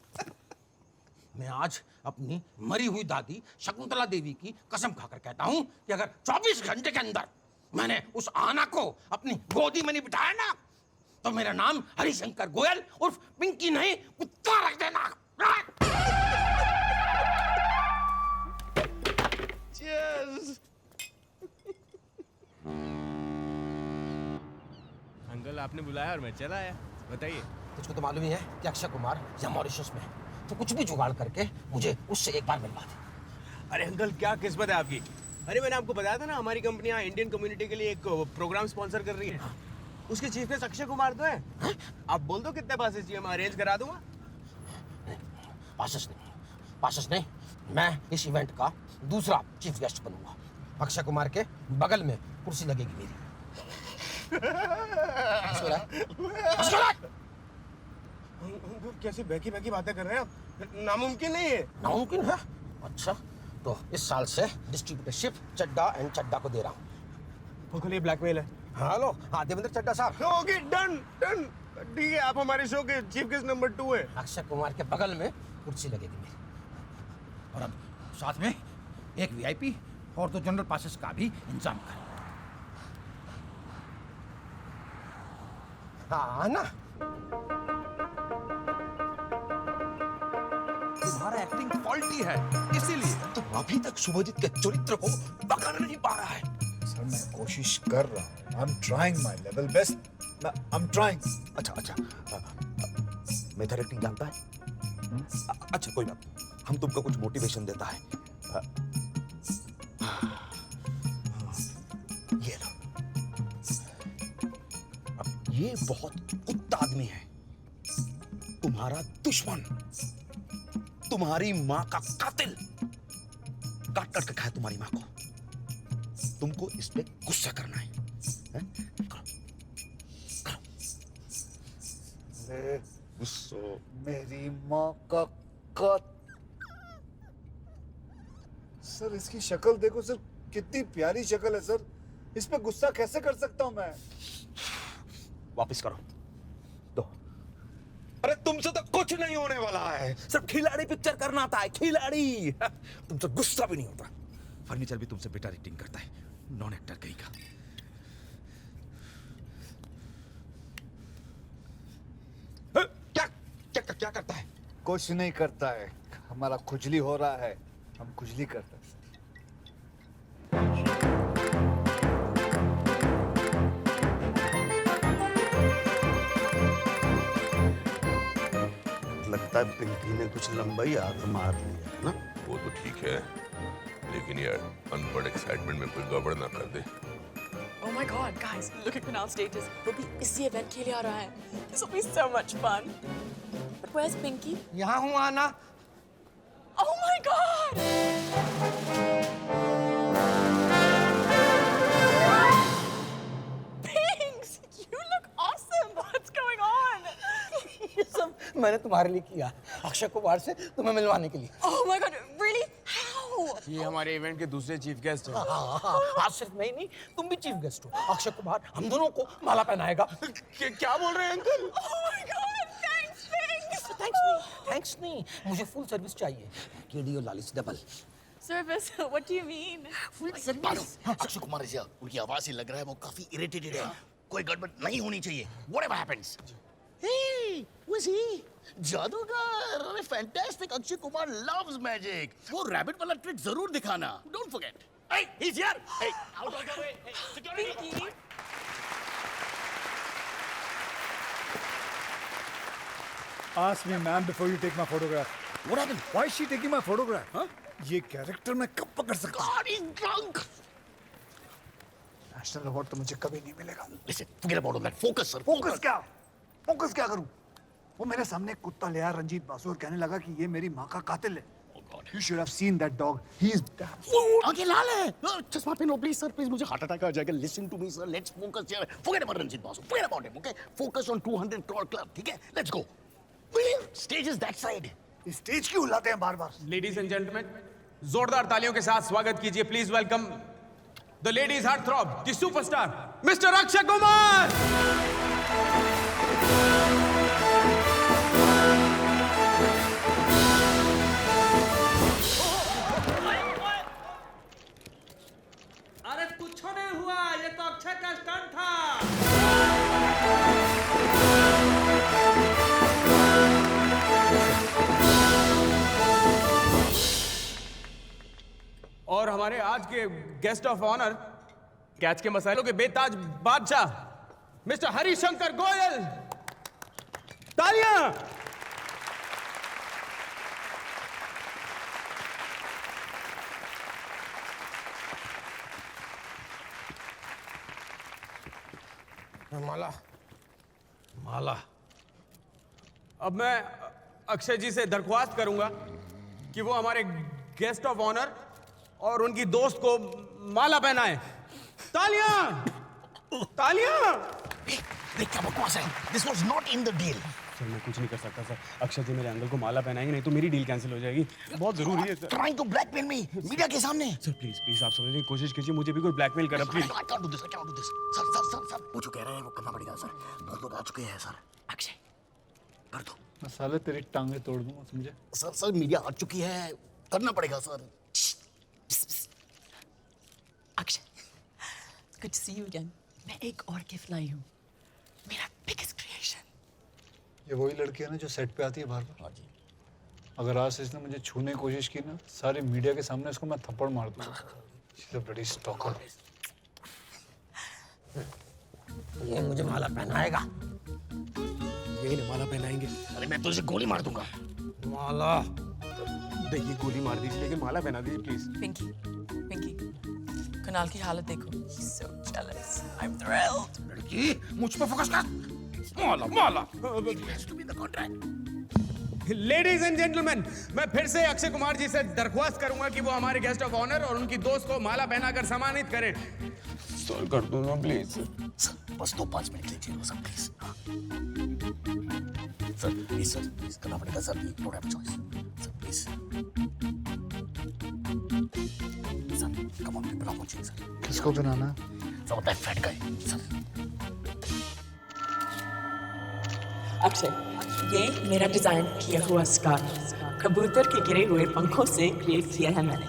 मैं आज अपनी मरी हुई दादी शकुंतला देवी की कसम खाकर कहता हूं कि अगर 24 घंटे के अंदर मैंने उस आना को अपनी गोदी में नहीं बिठाया ना, तो मेरा नाम हरिशंकर गोयल उर्फ पिंकी नहीं, कुत्ता रख देना. Cheers. आपने बुलाया और मैं चला आया। बताइए। तुझको तो मालूम ही है कि अक्षय कुमार या मॉरिशस में है, तो कुछ भी जुगाड़ करके मुझे उससे एक बार मिलवा दे। अरे अंकल क्या किस्मत है आपकी। अरे मैंने आपको बताया था ना हमारी कंपनी यहाँ इंडियन कम्युनिटी के लिए एक प्रोग्राम स्पॉन्सर कर रही है। उसके चीफ गेस्ट अक्षय कुमार तो है। आप बोल दो कितने पासेस चाहिए, मैं अरेंज करा दूंगा। पासेस नहीं, मैं इस इवेंट का दूसरा चीफ गेस्ट बनूंगा। अक्षय कुमार के बगल में कुर्सी लगेगी मेरी। कैसे बहकी बहकी बातें कर रहे हैं आप? नामुमकिन नहीं है। नामुमकिन है? अच्छा, तो इस साल से डिस्ट्रीब्यूटरशिप चड्डा एंड चड्डा को दे रहा हूँ। अंकल ये ब्लैकमेल है। हेलो, हाँ देवेंद्र चड्डा साहब। ओके डन डन, ठीक है, आप हमारे शो के चीफ गेस्ट नंबर 2 है। अक्षय कुमार के बगल में कुर्सी लगेगी मेरी। और अब साथ में एक वीआईपी और 2 जनरल पासेस का भी इंतजाम कर। हाँ ना, तुम्हारा एक्टिंग फॉल्टी है, इसीलिए तुम अभी तक शुभजीत के चरित्र को पकड़ नहीं पा रहा है। सर मैं कोशिश कर रहा हूँ। I am trying my level best. I am trying. अच्छा, मेथड एक्टिंग जानता है? अच्छा कोई बात नहीं, हम तुमको कुछ मोटिवेशन देता है। ये लो। अब ये बहुत कुत्ता आदमी है, तुम्हारा दुश्मन, तुम्हारी माँ का कातिल, काट काट के खाया तुम्हारी माँ को। तुमको इस पे गुस्सा करना है, गुस्सा मेरी माँ का कात। सर इसकी शक्ल देखो सर, कितनी प्यारी शक्ल है सर। इस पे गुस्सा कैसे कर सकता हूँ मैं? वापस करो दो। अरे तुमसे तो कुछ नहीं होने वाला है, सिर्फ खिलाड़ी पिक्चर करना आता है, खिलाड़ी। तुमसे गुस्सा भी नहीं होता। फर्नीचर भी तुमसे बेटर एक्टिंग करता है, नॉन एक्टर कहीं का। क्या करता है? कुछ नहीं करता है, हमारा खुजली हो रहा है, हम खुजली करते हैं। लगता है पिंकी ने कुछ लंबाई हाथ मार लिया ना। वो तो ठीक है, लेकिन यार अनपढ़ एक्साइटमेंट में कोई गड़बड़ ना कर दे। Oh my God, guys, look at Kunal's status. वो भी इसी event के लिए आ रहा है. This will be so much fun. But where's Pinky? यहाँ हूँ आना। Oh my God! Pinks, you look awesome. What's going on? ये सब मैंने तुम्हारे लिए किया, अक्षय कुमार से तुम्हें मिलवाने के लिए। Oh my God, really? How? ये हमारे इवेंट के दूसरे चीफ गेस्ट हैं। आज सिर्फ मैं ही नहीं, तुम भी चीफ गेस्ट हो। अक्षय कुमार हम दोनों को माला पहनाएगा। क्या बोल रहे हैं uncle? Oh my God, thanks, Pinks. Thanks नहीं, मुझे फुल सर्विस चाहिए। केडी और लालिस double. Service? What do you mean? Full मानो, service. Akshay Kumar is here. उनकी आवाज से लग रहा है वो काफी इरिटेटेड है। कोई गड़बड़ नहीं होनी चाहिए। Whatever happens. Hey, who is he? जादूगर। अरे fantastic. Akshay Kumar loves magic. वो रैबिट वाला ट्रिक जरूर दिखाना। Don't forget. Hey, he's here. Hey, out of the way. Hey, security. Pinky. Ask me, ma'am, before you take my photograph. What happened? Why is she taking my photograph? Huh? ये कैरेक्टर मैं कब पकड़ सकता हूँ? God, he's drunk. National award तो मुझे कभी नहीं मिलेगा। Listen, forget about all that. Focus, sir. Focus क्या? फोकस क्या करूँ? वो मेरे सामने एक कुत्ता ले आया रंजीत बासु और कहने लगा कि ये मेरी माँ का कातिल है। You should have seen that dog. He's आगे लाल है। चश्मा पहनो please sir, please मुझे हार्ट अटैक आ जाएगा। Listen to me sir, let's focus here. Forget about Ranjit Basu. Forget about him, okay? Focus on 200 crore club, ठीक है? Let's go. Stage is that side. Stage क्यों हिलाते हैं बार-बार? लेडीज एंड जेंटलमैन, जोरदार तालियों के साथ स्वागत कीजिए। Please welcome the ladies heart throb, the superstar mister Akshay Kumar. अरे कुछ नहीं हुआ, ये तो अक्षय का स्टंट था। और हमारे आज के गेस्ट ऑफ ऑनर, कैच के मसालों के बेताज बादशाह मिस्टर हरिशंकर गोयल। तालियां। माला माला अब मैं अक्षय जी से दरख्वास्त करूंगा कि वो हमारे गेस्ट ऑफ ऑनर और उनकी दोस्त को माला पहनाए। तालियां तालियां। देख क्या बकवास है, this was not in the deal. Sir मैं कुछ नहीं कर सकता सर, अक्षय जी मेरे अंकल को माला पहनाएंगे, नहीं तो मेरी डील कैंसिल हो जाएगी। बहुत जरूरी है sir. Trying to blackmail me media के सामने। सर प्लीज प्लीज आप समझने की कोशिश कीजिए, मुझे भी कोई ब्लैकमेल कर please. I can't do this, I can't do this. Sir वो जो कह रहे हैं वो करना पड़ेगा सर, बहुत लोग आ चुके हैं सर। अक्षय कर दो। मैं साले तेरी टांगे तोड़ दूंगा, समझे? सर मीडिया आ चुकी है, करना पड़ेगा sir. Akshay, good to see you again. मैं एक और गिफ्ट लाई हूँ, मेरा biggest creation. ये वही लड़की है ना जो सेट पे आती है बार बार? अगर आज से इसने मुझे छूने की कोशिश की ना, सारे मीडिया के सामने इसको मैं थप्पड़ मार दूंगा। She's a bloody stalker. ये मुझे माला पहनाएगा। यही ना माला पहनाएंगे। अरे मैं तुझे गोली मार दूंगा। माला देखिए गोली मार दीजिए लेकिन माला पहना दीजिए प्लीज। पिंकी, कुणाल की हालत देखो। He's so jealous. I'm thrilled. लड़की मुझ पे फोकस कर। माला माला। लेडीज एंड जेंटलमैन, मैं फिर से अक्षय कुमार जी से दरख्वास्त करूंगा कि वो हमारे गेस्ट ऑफ ऑनर और उनकी दोस्त को माला पहनाकर सम्मानित करें। सर कर दूंगा प्लीज। सर बस 2-5 मिनट लीजिए सर प्लीज। सर प्लीज करना पड़ेगा sir, we don't have choice sir please. Sir come on people are watching sir. किसको बनाना? Sir that fat guy sir. Akshay, ये मेरा डिजाइन किया हुआ स्कार्फ कबूतर के गिरे हुए पंखों से क्रिएट किया है मैंने।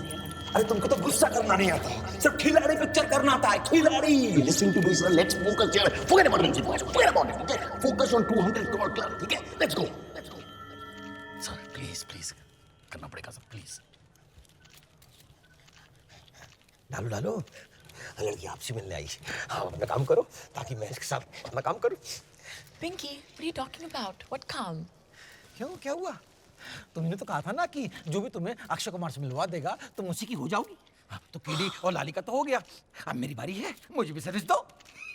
अरे तुमको तो गुस्सा करना नहीं आता, सिर्फ खिलाड़ी पिक्चर करना आता है। खिलाड़ी listening to me sir, let's focus here, forget about it boys, forget about it, okay? Focus on 200 crore club, ठीक है? लेट्स गो सर, प्लीज करना पड़ेगा सर प्लीज। डालो लड़की आपसे मिलने आई। हाँ अपना काम करो ताकि मैं इसके साथ अपना काम करूं। Pinky, what are you talking about? What काम? क्यों क्या हुआ? तुमने तो कहा था ना कि जो भी तुम्हें अक्षय कुमार से मिलवा देगा तुम उसी की हो जाओगी। तो केडी और लाली का तो हो गया, अब मेरी बारी है, मुझे भी सर्विस दो।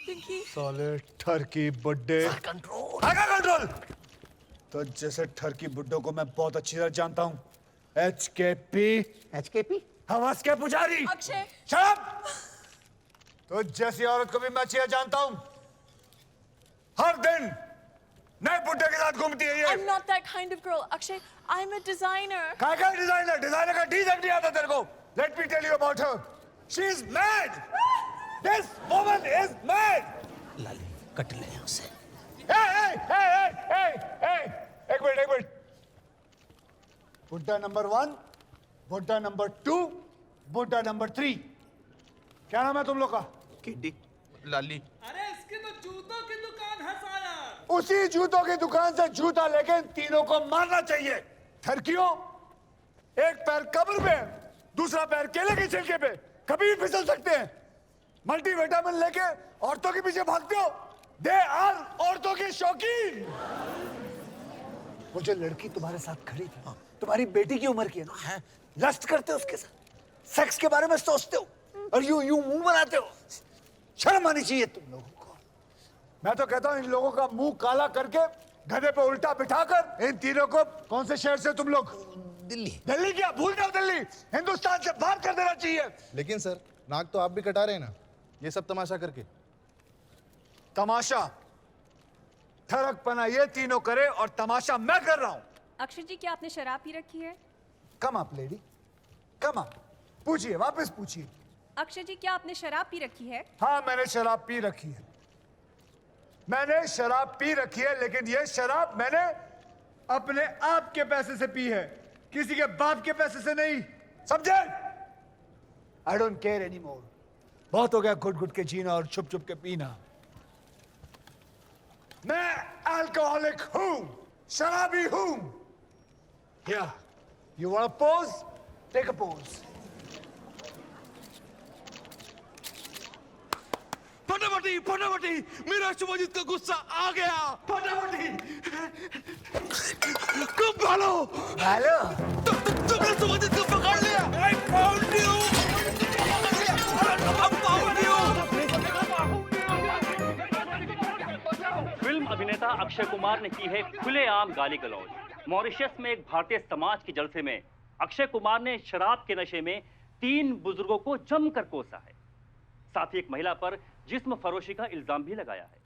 Pinky. साले ठरकी बुड्ढे। कंट्रोल। तो जैसे ठरकी बुड्ढों को मैं बहुत अच्छी तरह जानता हूँ। HKP हवस के पुजारी। अक्षय। Shut up. तो जैसी औरत को भी मैं अच्छी तरह जानता हूँ। हर दिन नए बुड्ढे के साथ घूमती है ये। I'm not that kind of girl, Akshay. I'm a designer. क्या डिजाइनर? डिजाइनर का डी तक नहीं आता तेरे को। Let me tell you about her. She is mad. This woman is mad. Lali cut ले यहाँ से। Hey! एक मिनट। बुड्ढा नंबर 1, बुड्ढा नंबर 2, बुड्ढा नंबर 3। क्या नाम है तुम लोग का? केडी, लाली। अरे इसकी तो जूतों की दुकान है साला। उसी जूतों की दुकान से जूता लेके इन तीनों को मारना चाहिए। ठरकियों, एक पैर कब्र पे, दूसरा पैर केले के छिलके पे, कभी भी फिसल सकते हैं। मल्टीविटामिन लेके औरतों के पीछे भागते हो। दे आर औरतों के शौकीन। वो जो लड़की तुम्हारे साथ खड़ी थी, तुम्हारी बेटी की उम्र की है ना? लस्ट करते हो उसके साथ, सेक्स के बारे में सोचते हो और यूं मुंह बनाते हो। शर्म आनी चाहिए तुम लोगों को। मैं तो कहता हूं इन लोगों का मुंह काला करके गधे पे उल्टा बिठाकर इन तीनों को, कौन से शहर से तुम लोग? दिल्ली क्या, भूल जाओ दिल्ली, हिंदुस्तान से बाहर कर देना चाहिए। लेकिन सर नाक तो आप भी कटा रहे हैं ना, ये सब तमाशा करके। तमाशा? ठरकपना ये तीनों करे और तमाशा मैं कर रहा हूं। अक्षय जी क्या आपने शराब पी रखी है? Come up lady, come up. पूछिए, वापस पूछिए। अक्षय जी क्या आपने शराब पी रखी है? हाँ मैंने शराब पी रखी है। मैंने शराब पी रखी है, लेकिन ये शराब मैंने अपने आप के पैसे से पी है, किसी के बाप के पैसे से नहीं, समझे? I don't care any more. बहुत हो गया घुट घुट के जीना और छुप छुप के पीना। मैं अल्कोहलिक हूं, शराबी हूं। Yeah, you want a pose? Take a pose. Put फटाफटी फटाफटी मेरा शुभजीत का गुस्सा आ गया, फटाफटी कब भालो भालो तुमने शुभजीत को पकड़ लिया। I found you, I found you। Film अभिनेता अक्षय कुमार ने की है खुलेआम गाली गलौज। मॉरिशस में एक भारतीय समाज के जलसे में अक्षय कुमार ने शराब के नशे में 3 बुजुर्गों को जमकर कोसा है, साथ ही एक महिला पर जिस्म फरोशी का इल्जाम भी लगाया है।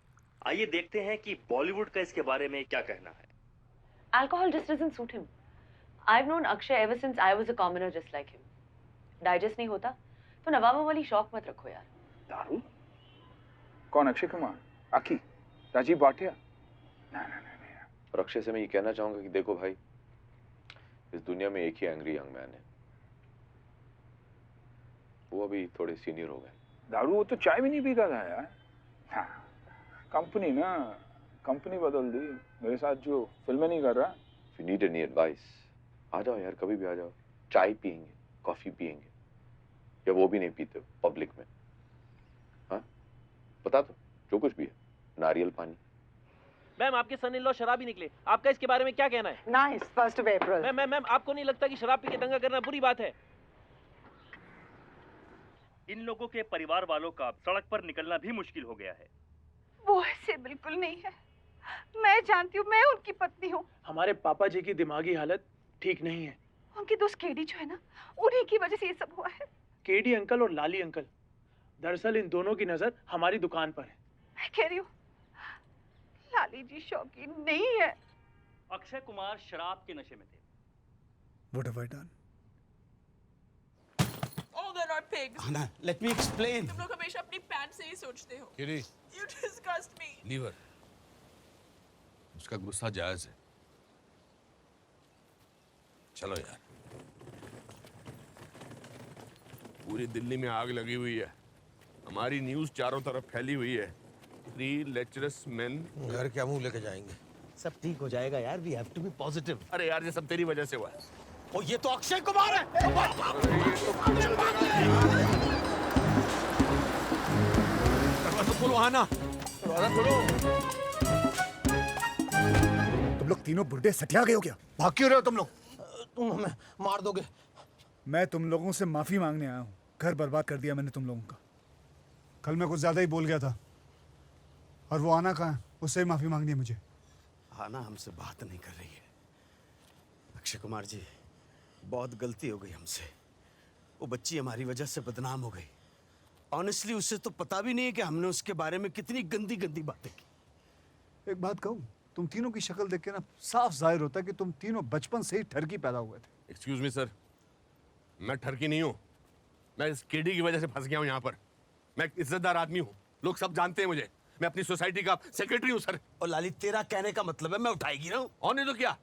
आइए देखते हैं कि बॉलीवुड का इसके बारे में क्या कहना है। Alcohol just doesn't suit him. I've known Akshay ever since I was a commoner just like him. Digest नहीं होता तो नवाबों वाली शौक मत रखो यार। दारू? कौन? अक्षय कुमार, आकी, राजीव भाटिया? और अक्षय से मैं ये कहना चाहूंगा कि देखो भाई, इस दुनिया में एक ही एंग्री यंग मैन है, वो अभी थोड़े सीनियर हो गए। दारू वो तो चाय भी नहीं पीता था यार। हाँ, कंपनी ना, कंपनी बदल दी। मेरे साथ जो फिल्में नहीं कर रहा। If you need any advice, आ जाओ यार, कभी भी आ जाओ। चाय पियेंगे, कॉफी पियेंगे, या वो भी नहीं पीते पब्लिक में? हाँ, बता दो जो कुछ भी है, नारियल पानी। मैम आपके सन इन लॉ शराबी निकले, आपका इसके बारे में क्या कहना है? नाइस, 1 अप्रैल। मैम आपको नहीं लगता कि शराब पी के दंगा करना बुरी बात है? इन लोगों के परिवार वालों का सड़क पर निकलना भी मुश्किल हो गया है। वो ऐसे बिल्कुल नहीं है, मैं जानती हूँ, मैं उनकी पत्नी हूँ। हमारे पापा जी की दिमागी हालत ठीक नहीं है। उनकी दोस्त केडी जो है ना, उन्हीं की वजह से ये सब हुआ है। केडी अंकल और लाली अंकल, दरअसल इन दोनों की नजर हमारी दुकान पर है। मैं कह रही हूँ लाली जी शौकीन नहीं है। अक्षय कुमार शराब के नशे में थे। What have I done? Oh, they're not pigs. Anna, let me explain. तुम लोग हमेशा अपनी पैंट से ही सोचते हो। किरी, You disgust me. लीवर, उसका गुस्सा जायज है। चलो यार, पूरी दिल्ली में आग लगी हुई है, हमारी न्यूज चारों तरफ फैली हुई है। 3 लेक्चरस मेन। घर क्या मुंह लेके जाएंगे? सब ठीक हो जाएगा यार, we have to be positive. अरे यार, ये सब तेरी वजह से हुआ है। ओ ये तो अक्षय कुमार है। दरवाजा खोलो, आना, दरवाजा खोलो। तुम लोग तीनों बुढ़े सटिया गए हो क्या? भाग क्यों रहे हो तुम लोग? तुम हमें मार दोगे। मैं तुम लोगों से माफी मांगने आया हूँ। घर बर्बाद कर दिया मैंने तुम लोगों का। कल मैं कुछ ज्यादा ही बोल गया था, और वो आना कहाँ है? उससे ही माफी मांगनी है मुझे। आना हमसे बात नहीं कर रही है। अक्षय कुमार जी, बहुत गलती हो गई हमसे। वो बच्ची हमारी वजह से बदनाम हो गई। ऑनेस्टली उसे तो पता भी नहीं है कि हमने उसके बारे में कितनी गंदी गंदी बातें की। एक बात कहूँ, तुम तीनों की शक्ल देख के ना साफ जाहिर होता है कि तुम तीनों बचपन से ही ठरकी पैदा हुए थे। एक्सक्यूज मी सर, मैं ठरकी नहीं हूँ। मैं इस केडी की वजह से फंस गया हूँ यहाँ पर। मैं एक इज्जतदार आदमी हूँ, लोग सब जानते हैं मुझे। मैं अपनी सोसाइटी का सेक्रेटरी हूँ सर। और लाली, तेरा कहने का मतलब है मैं उठाएगी ना? और नहीं तो क्या?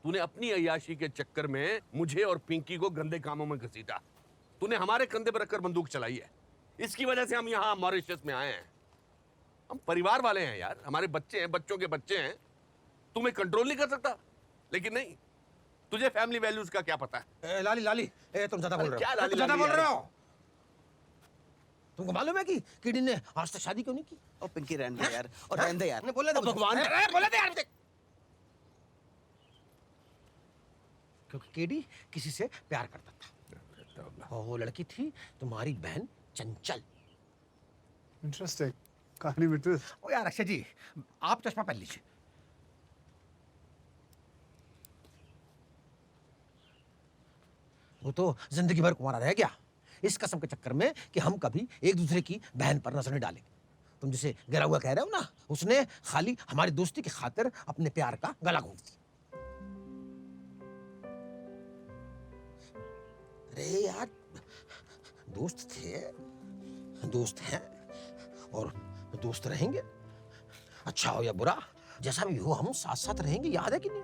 तूने अपनी अय्याशी के चक्कर में मुझे और पिंकी को गंदे कामों में घसीटा। तूने हमारे कंधे पर रखकर बंदूक चलाई है। इसकी वजह से हम यहाँ मॉरिशस में आए हैं। हम परिवार वाले हैं यार, हमारे बच्चे हैं, बच्चों के बच्चे हैं। तुम्हें कंट्रोल नहीं कर सकता, लेकिन नहीं, तुझे फैमिली वैल्यूज का क्या पता है? लाली लाली, तुम ज्यादा बोल रहे हो। क्या लाली ज्यादा लाली बोल रहे हो? तुमको मालूम है कि किडी ने आज तक शादी क्यों नहीं की? और पिंकी रहने दे यार, और रहने दे यार। बोले भगवान, बोले दे यार। क्योंकि केडी किसी से प्यार करता था, और वो लड़की थी तुम्हारी बहन चंचल। इंटरेस्टिंग कहानी में तो। ओ यार अक्षय जी, आप चश्मा पहन लीजिए। वो तो जिंदगी भर कुंवारा रह गया, इस कसम के चक्कर में कि हम कभी एक दूसरे की बहन पर नजर नहीं डालेंगे। तुम जिसे गिरा हुआ कह रहे हो ना, उसने खाली हमारी दोस्ती की खातिर अपने प्यार का गला घोंट दिया। अरे यार, दोस्त थे, दोस्त हैं, और दोस्त रहेंगे। अच्छा हो या बुरा, जैसा भी हो, हम साथ साथ रहेंगे। याद है कि नहीं?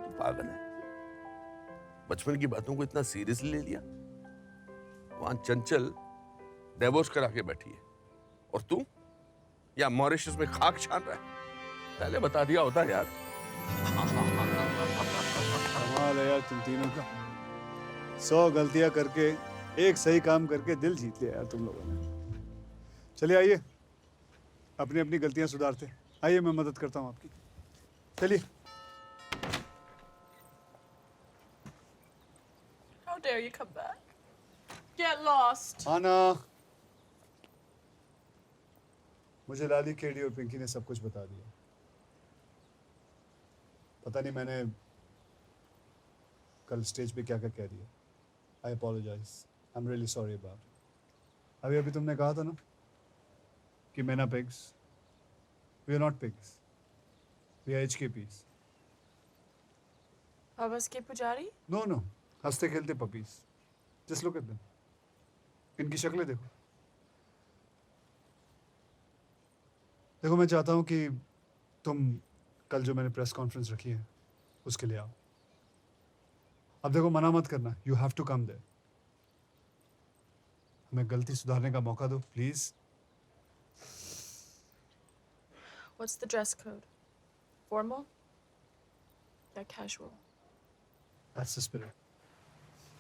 तू पागल है, बचपन की बातों को इतना सीरियसली ले लिया। वहां चंचल डिवोर्स करा के बैठी है, और तू या मॉरिशस में खाक छान रहा है। पहले बता दिया होता यार। कमाल है यार तुम तीनों का। 100 गलतियां करके एक सही काम करके दिल जीत लिया यार तुम लोगों ने। चलिए आइए, अपनी अपनी गलतियां सुधारते। आइए मैं मदद करता हूँ आपकी। चलिए। How dare you come back? Get lost. आना। मुझे लाली, केडी और पिंकी ने सब कुछ बता दिया। पता नहीं मैंने कल स्टेज पे क्या क्या कह दिया। I apologise, I am really sorry about. अभी तुमने कहा था ना कि मैना pigs, we are not pigs, we are HKPs। Abbas के पुजारी? नो नो, हंसते खेलते puppies. Just look at them, इनकी शक्लें देखो। देखो मैं चाहता हूँ कि तुम कल जो मैंने प्रेस कॉन्फ्रेंस रखी है उसके लिए आओ। अब देखो मना मत करना, you have to come there. हमें गलती सुधारने का मौका दो please. What's the dress code? Formal? Or casual? That's the spirit.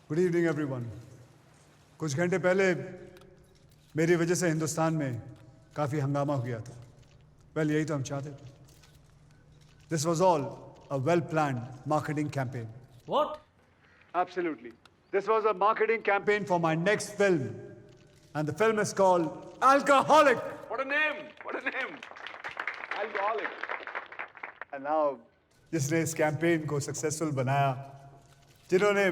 Good evening everyone. कुछ घंटे पहले मेरी वजह से हिंदुस्तान में काफी हंगामा हुआ था। वेल यही तो हम चाहते थे। This was all a well-planned marketing campaign. What? Absolutely. This was a marketing campaign for my next film. And the film is called Alcoholic. What a name! What a name! Alcoholic. And now, जिसने इस कैंपेन को सक्सेसफुल बनाया, जिन्होंने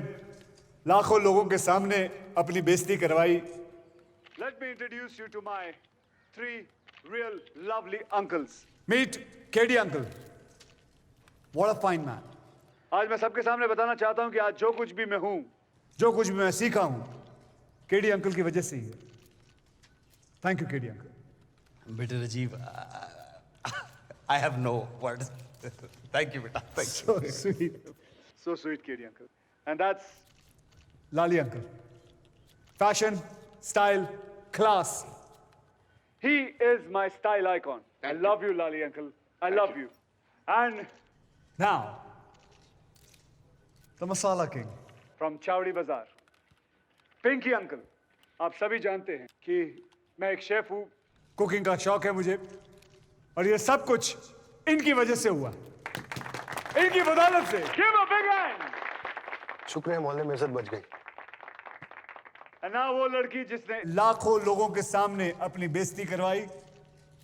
लाखों लोगों के सामने अपनी बेइज्जती करवाई, let me introduce you to my 3 real lovely uncles. Meet KD uncle. What a fine man. आज मैं सबके सामने बताना चाहता हूं कि आज जो कुछ भी मैं हूं, जो कुछ भी मैं सीखा हूं, केडी अंकल की वजह से ही है। Thank you KD uncle. बेटे Rajiv, I have no words. Thank you, beta. Thank So sweet. So sweet, KD uncle. And that's Lali uncle. Fashion, style, class. He is my style icon. I love you, Lali uncle. I love you. And now, the Masala King from Chowdi Bazaar. Pinky uncle. आप सभी जानते हैं कि मैं एक शेफ हूँ, कुकिंग का शौक है मुझे, और ये सब कुछ इनकी वजह से हुआ, इनकी बदौलत से। Give a big hand. शुक्र है मोहल्ले में इज्जत बच गई। ना वो लड़की जिसने लाखों लोगों के सामने अपनी बेइज्जती करवाई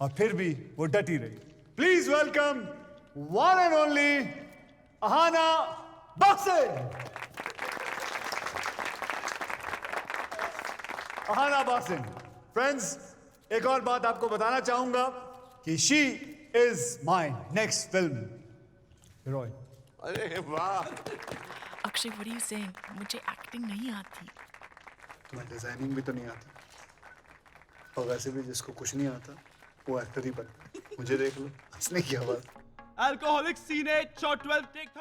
और फिर भी वो डटी रही। Please welcome one and only Ahana basin. Ahana basin. Friends, एक और बात आपको बताना चाहूंगा कि she is my next film heroine. अरे वाह। Akshay, what are you saying? मुझे एक्टिंग नहीं आती। तुम्हें डिजाइनिंग भी तो नहीं आती, और वैसे भी जिसको कुछ नहीं आता वो एक्टर ही बनता है। मुझे देख लो, हंसने की आवाज। Alcoholic Scene 8, shot 12, take